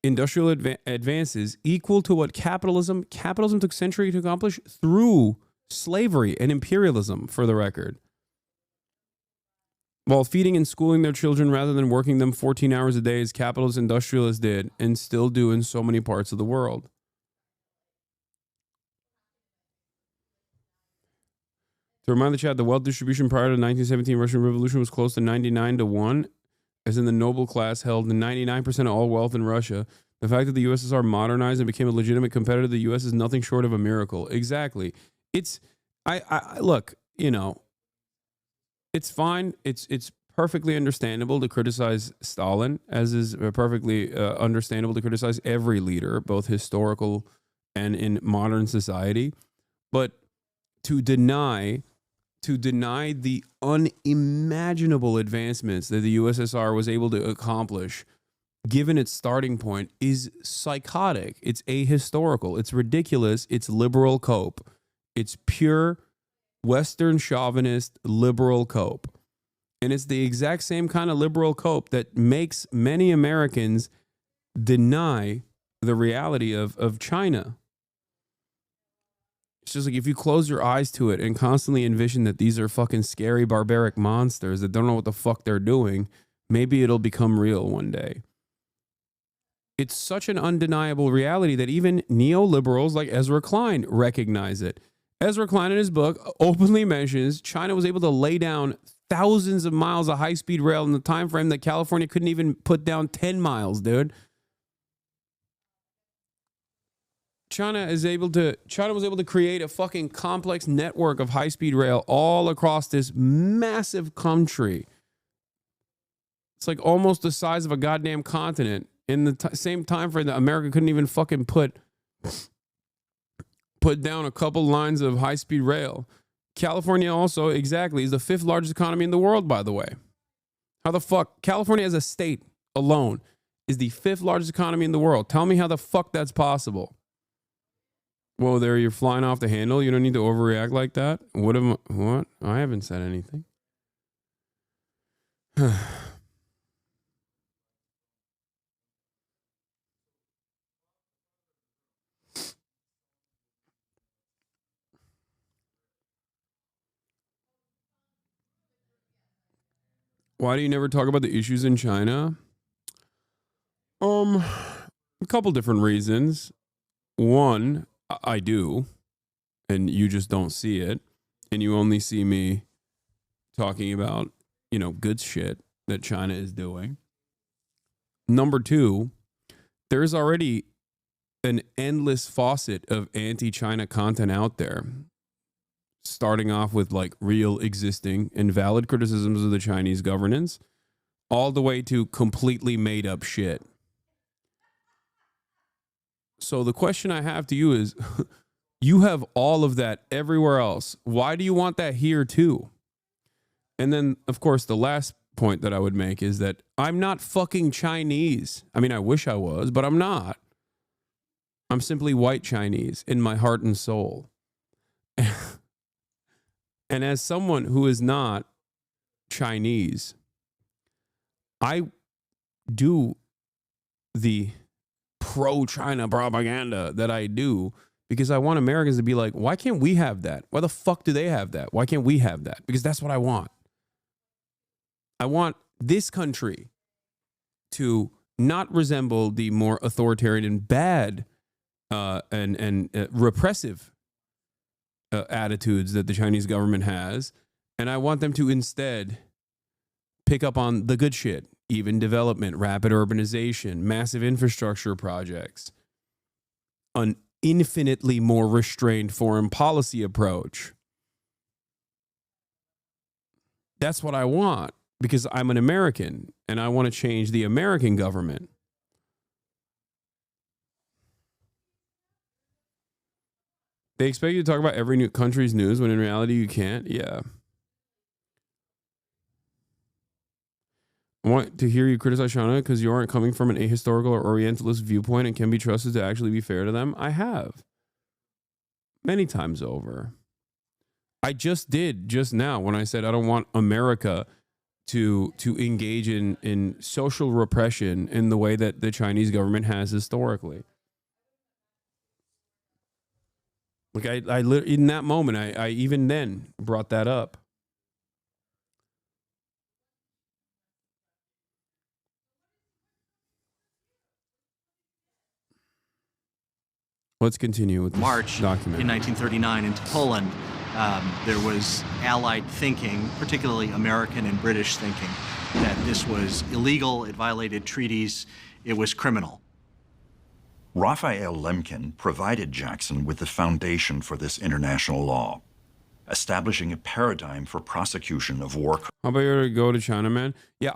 industrial advances equal to what capitalism took a century to accomplish through slavery and imperialism, for the record. While feeding and schooling their children rather than working them 14 hours a day as capitalist industrialists did and still do in so many parts of the world. To remind the chat, the wealth distribution prior to the 1917 Russian Revolution was close to 99-1, as in the noble class held 99% of all wealth in Russia. The fact that the USSR modernized and became a legitimate competitor to the US is nothing short of a miracle. Exactly. I look, it's fine. It's perfectly understandable to criticize Stalin, as is perfectly understandable to criticize every leader, both historical and in modern society. But to deny the unimaginable advancements that the USSR was able to accomplish, given its starting point, is psychotic. It's ahistorical. It's ridiculous. It's liberal cope. It's pure Western chauvinist liberal cope. And it's the exact same kind of liberal cope that makes many Americans deny the reality of China. It's just like if you close your eyes to it and constantly envision that these are fucking scary, barbaric monsters that don't know what the fuck they're doing, maybe it'll become real one day. It's such an undeniable reality that even neoliberals like Ezra Klein recognize it. Ezra Klein in his book openly mentions China was able to lay down thousands of miles of high-speed rail in the time frame that California couldn't even put down 10 miles, dude. China was able to create a fucking complex network of high-speed rail all across this massive country. It's like almost the size of a goddamn continent in the same time frame that America couldn't even fucking put down a couple lines of high-speed rail. California also, exactly, is the 5th largest economy in the world, by the way. How the fuck? California as a state alone is the 5th largest economy in the world. Tell me how the fuck that's possible. Whoa, there, you're flying off the handle. You don't need to overreact like that. What? I haven't said anything. Why do you never talk about the issues in China? A couple different reasons. One, I do, and you just don't see it, and you only see me talking about, good shit that China is doing. Number two, there's already an endless faucet of anti-China content out there, starting off with like real existing and valid criticisms of the Chinese governance, all the way to completely made up shit. So the question I have to you is, you have all of that everywhere else. Why do you want that here too? And then, of course, the last point that I would make is that I'm not fucking Chinese. I mean, I wish I was, but I'm not. I'm simply white Chinese in my heart and soul. And as someone who is not Chinese, I do the pro-China propaganda that I do because I want Americans to be like, why can't we have that? Why the fuck do they have that? Why can't we have that? Because that's what I want. I want this country to not resemble the more authoritarian and bad and repressive attitudes that the Chinese government has. And I want them to instead pick up on the good shit, even development, rapid urbanization, massive infrastructure projects, an infinitely more restrained foreign policy approach. That's what I want because I'm an American and I want to change the American government. They expect you to talk about every new country's news when in reality you can't. Yeah. I want to hear you criticize China because you aren't coming from an ahistorical or Orientalist viewpoint and can be trusted to actually be fair to them. I have. Many times over. I just did just now when I said I don't want America to engage in social repression in the way that the Chinese government has historically. Like I in that moment, I even then brought that up. Let's continue with this March document. In 1939 into Poland, there was Allied thinking, particularly American and British thinking, that this was illegal, it violated treaties, it was criminal. Raphael Lemkin provided Jackson with the foundation for this international law, establishing a paradigm for prosecution of war. How about you go to China, man? Yeah,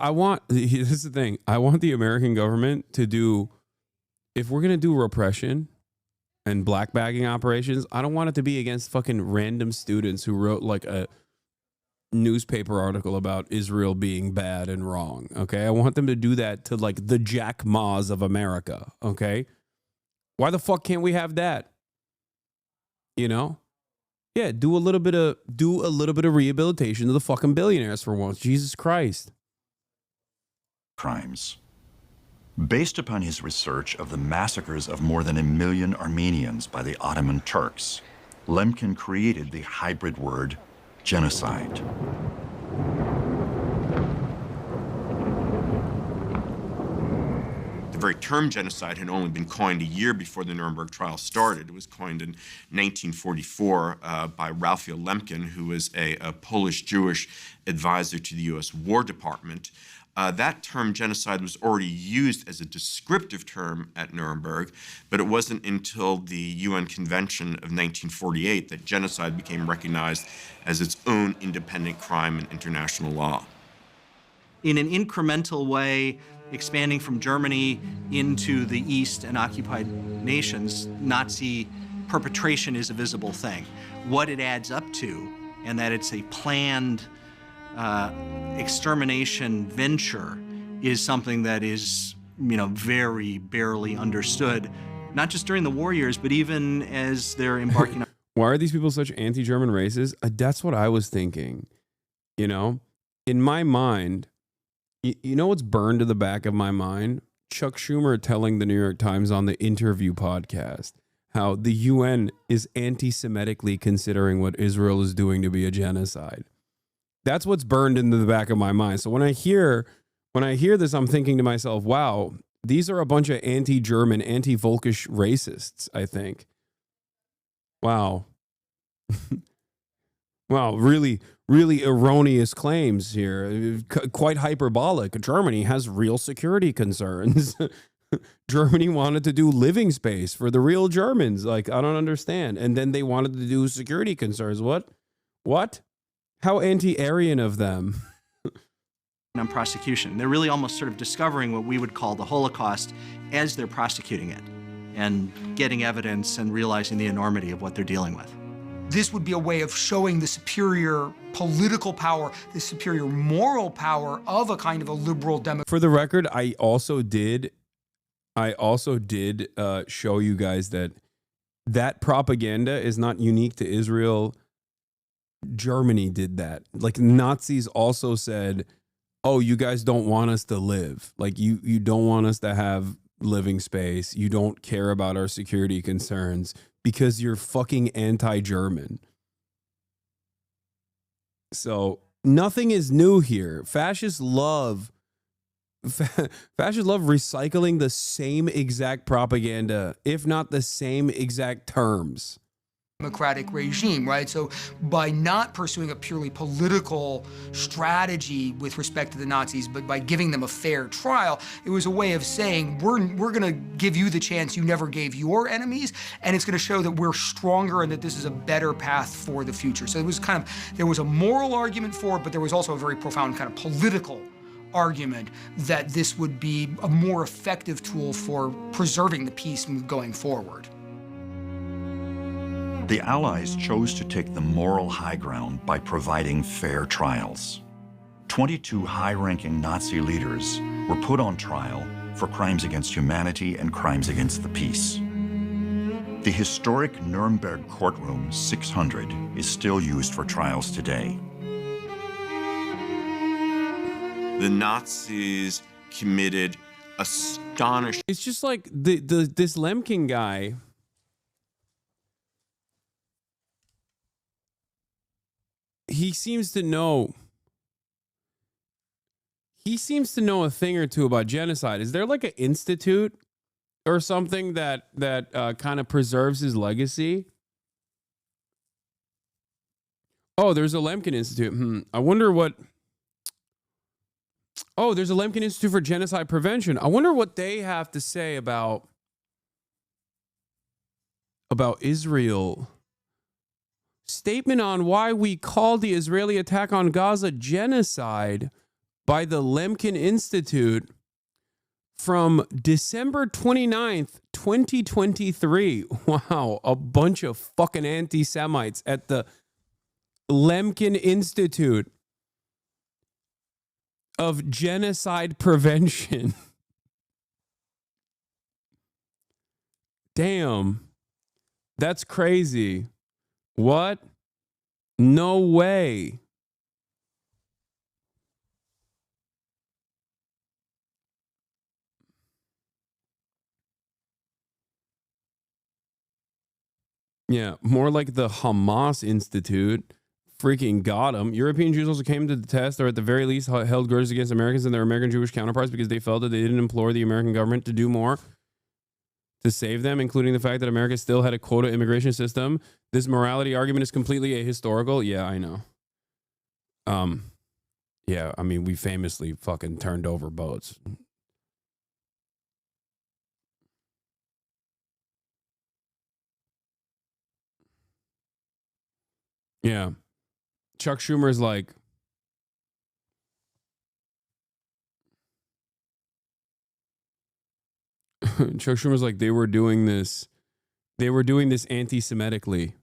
this is the thing. I want the American government to do, if we're going to do repression and black bagging operations, I don't want it to be against fucking random students who wrote like a newspaper article about Israel being bad and wrong. Okay. I want them to do that to like the Jack Ma's of America. Okay. Why the fuck can't we have that? You know? Yeah, do a little bit of rehabilitation to the fucking billionaires for once. Jesus Christ. Crimes. Based upon his research of the massacres of more than 1 million Armenians by the Ottoman Turks, Lemkin created the hybrid word genocide. The very term genocide had only been coined a year before the Nuremberg trial started. It was coined in 1944 by Raphael Lemkin, who was a Polish Jewish advisor to the U.S. War Department. That term genocide was already used as a descriptive term at Nuremberg, but it wasn't until the UN Convention of 1948 that genocide became recognized as its own independent crime in international law. In an incremental way, expanding from Germany into the East and occupied nations, Nazi perpetration is a visible thing. What it adds up to, and that it's a planned extermination venture, is something that is, very barely understood, not just during the war years, but even as they're embarking on. Why are these people such anti-German races? That's what I was thinking. In my mind, you know what's burned to the back of my mind? Chuck Schumer telling the New York Times on the Interview podcast how the UN is anti-Semitically considering what Israel is doing to be a genocide. That's what's burned into the back of my mind. So when I hear this, I'm thinking to myself, wow, these are a bunch of anti-German, anti-Volkish racists, I think. Wow. Wow, really erroneous claims here. Quite hyperbolic. Germany has real security concerns. Germany wanted to do living space for the real Germans. Like, I don't understand. And then they wanted to do security concerns. What? How anti-Aryan of them. On prosecution. They're really almost sort of discovering what we would call the Holocaust as they're prosecuting it and getting evidence and realizing the enormity of what they're dealing with. This would be a way of showing the superior political power, the superior moral power of a kind of a liberal democracy. For the record, I also did show you guys that propaganda is not unique to Israel. Germany did that. Like, Nazis also said, oh, you guys don't want us to live. Like, you don't want us to have living space. You don't care about our security concerns because you're fucking anti-German. So nothing is new here. Fascists love recycling the same exact propaganda, if not the same exact terms. democratic regime, right? So by not pursuing a purely political strategy with respect to the Nazis, but by giving them a fair trial, it was a way of saying, we're going to give you the chance you never gave your enemies, and it's going to show that we're stronger and that this is a better path for the future. So it was kind of, there was a moral argument for it, but there was also a very profound kind of political argument that this would be a more effective tool for preserving the peace going forward. The Allies chose to take the moral high ground by providing fair trials. 22 high-ranking Nazi leaders were put on trial for crimes against humanity and crimes against the peace. The historic Nuremberg courtroom 600 is still used for trials today. The Nazis committed astonishing... It's just like this Lemkin guy... He seems to know a thing or two about genocide. Is there like an institute or something that kind of preserves his legacy? Oh, there's a Lemkin Institute. I wonder what... Oh, there's a Lemkin Institute for Genocide Prevention. I wonder what they have to say about Israel. Statement on why we call the Israeli attack on Gaza genocide by the Lemkin Institute from December 29th, 2023. Wow, a bunch of fucking anti-Semites at the Lemkin Institute of Genocide Prevention. Damn, that's crazy. What? No way. Yeah, more like the Hamas Institute. Freaking got them. European Jews also came to the test, or at the very least held grudges against Americans and their American Jewish counterparts because they felt that they didn't implore the American government to do more to save them, including the fact that America still had a quota immigration system. This morality argument is completely ahistorical. Yeah, I know. Yeah, I mean, we famously fucking turned over boats. Yeah. Chuck Schumer's like, Chuck Schumer's like, they were doing this anti-Semitically.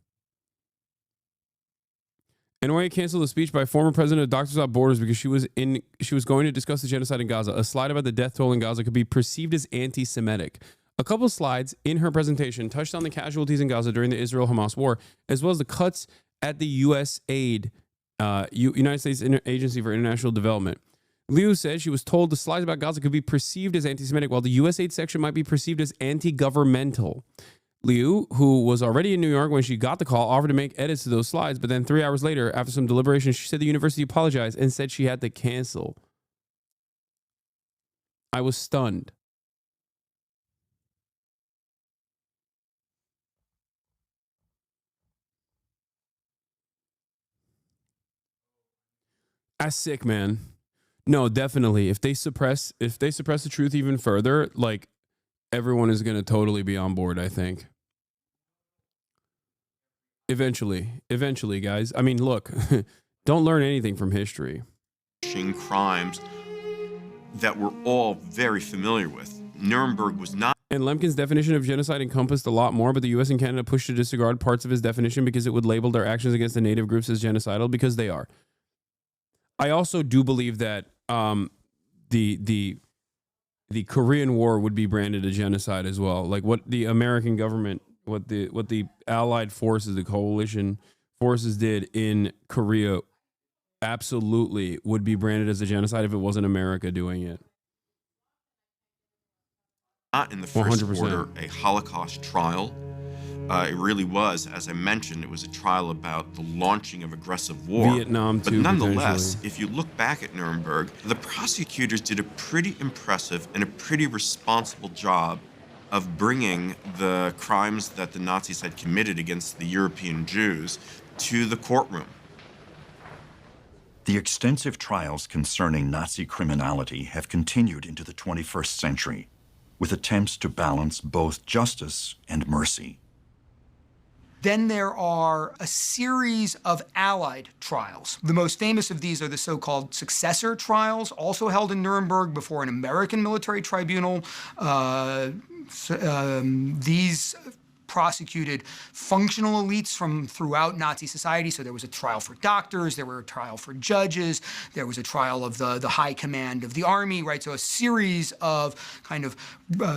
NYA canceled a speech by former president of Doctors Without Borders because she was going to discuss the genocide in Gaza. A slide about the death toll in Gaza could be perceived as anti-Semitic. A couple of slides in her presentation touched on the casualties in Gaza during the Israel-Hamas war, as well as the cuts at the USAID, United States Agency for International Development. Liu said she was told the slides about Gaza could be perceived as anti-Semitic, while the USAID section might be perceived as anti-governmental. Liu, who was already in New York when she got the call, offered to make edits to those slides, but then 3 hours later, after some deliberation, she said the university apologized and said she had to cancel. I was stunned. That's sick, man. No, definitely. If they suppress the truth even further, like, everyone is going to totally be on board, I think. Eventually, guys. I mean, look, don't learn anything from history. Crimes that we're all very familiar with. Nuremberg was not. And Lemkin's definition of genocide encompassed a lot more, but the U.S. and Canada pushed to disregard parts of his definition because it would label their actions against the native groups as genocidal, because they are. I also do believe that the Korean War would be branded a genocide as well. Like what the American government, what the Allied forces, the coalition forces did in Korea, absolutely would be branded as a genocide if it wasn't America doing it. Not in the first 100%. order a Holocaust trial. It really was, as I mentioned, it was a trial about the launching of aggressive war. Vietnam, but too, nonetheless, potentially. if you look back at Nuremberg, the prosecutors did a pretty impressive and a pretty responsible job of bringing the crimes that the Nazis had committed against the European Jews to the courtroom. The extensive trials concerning Nazi criminality have continued into the 21st century, with attempts to balance both justice and mercy. Then there are a series of allied trials. The most famous of these are the so-called successor trials, also held in Nuremberg before an American military tribunal. These prosecuted functional elites from throughout Nazi society. So there was a trial for doctors, there were a trial for judges, there was a trial of the high command of the army, right? So a series of kind of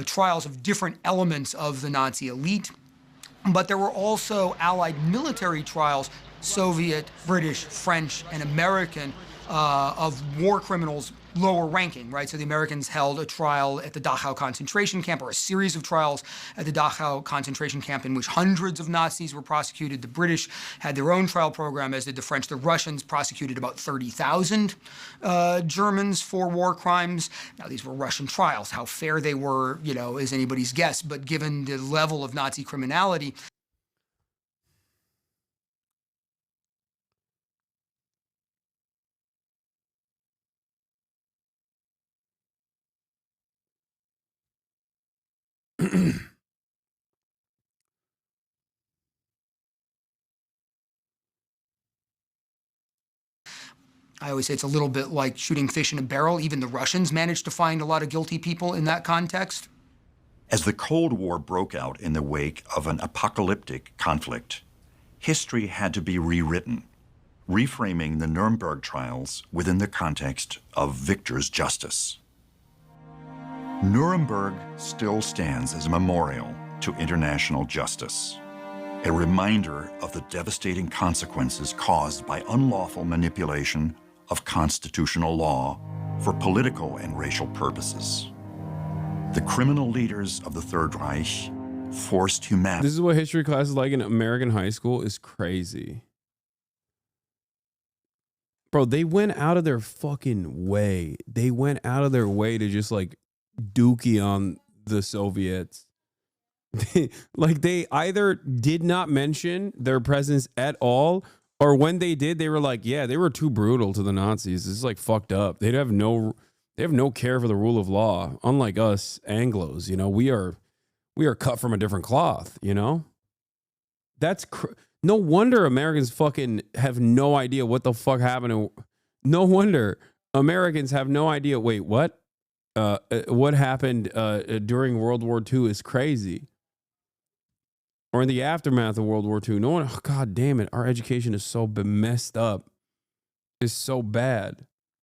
trials of different elements of the Nazi elite. But there were also Allied military trials, Soviet, British, French, and American, of war criminals lower ranking, right? So the Americans held a trial at the Dachau concentration camp, or a series of trials at the Dachau concentration camp in which hundreds of Nazis were prosecuted. The British had their own trial program, as did the French. The Russians prosecuted about 30,000 Germans for war crimes. Now, these were Russian trials. How fair they were, you know, is anybody's guess. But given the level of Nazi criminality, I always say it's a little bit like shooting fish in a barrel. Even the Russians managed to find a lot of guilty people in that context. As the Cold War broke out in the wake of an apocalyptic conflict, history had to be rewritten, reframing the Nuremberg trials within the context of victor's justice. Nuremberg still stands as a memorial to international justice, a reminder of the devastating consequences caused by unlawful manipulation of constitutional law for political and racial purposes. The criminal leaders of the Third Reich forced humanity. This is what history class is like in American high school. Is crazy. Bro, they went out of their fucking way. They went out of their way to just like dookie on the Soviets. Like they either did not mention their presence at all, or when they did, they were like, yeah, they were too brutal to the Nazis. This is like fucked up. They have no care for the rule of law. Unlike us Anglos, you know, we are cut from a different cloth, you know? That's no wonder Americans fucking have no idea what the fuck happened. No wonder Americans have no idea. Wait, what? What happened during World War II is crazy. Or in the aftermath of World War II. No one, oh, God damn it. Our education is so messed up. It's so bad.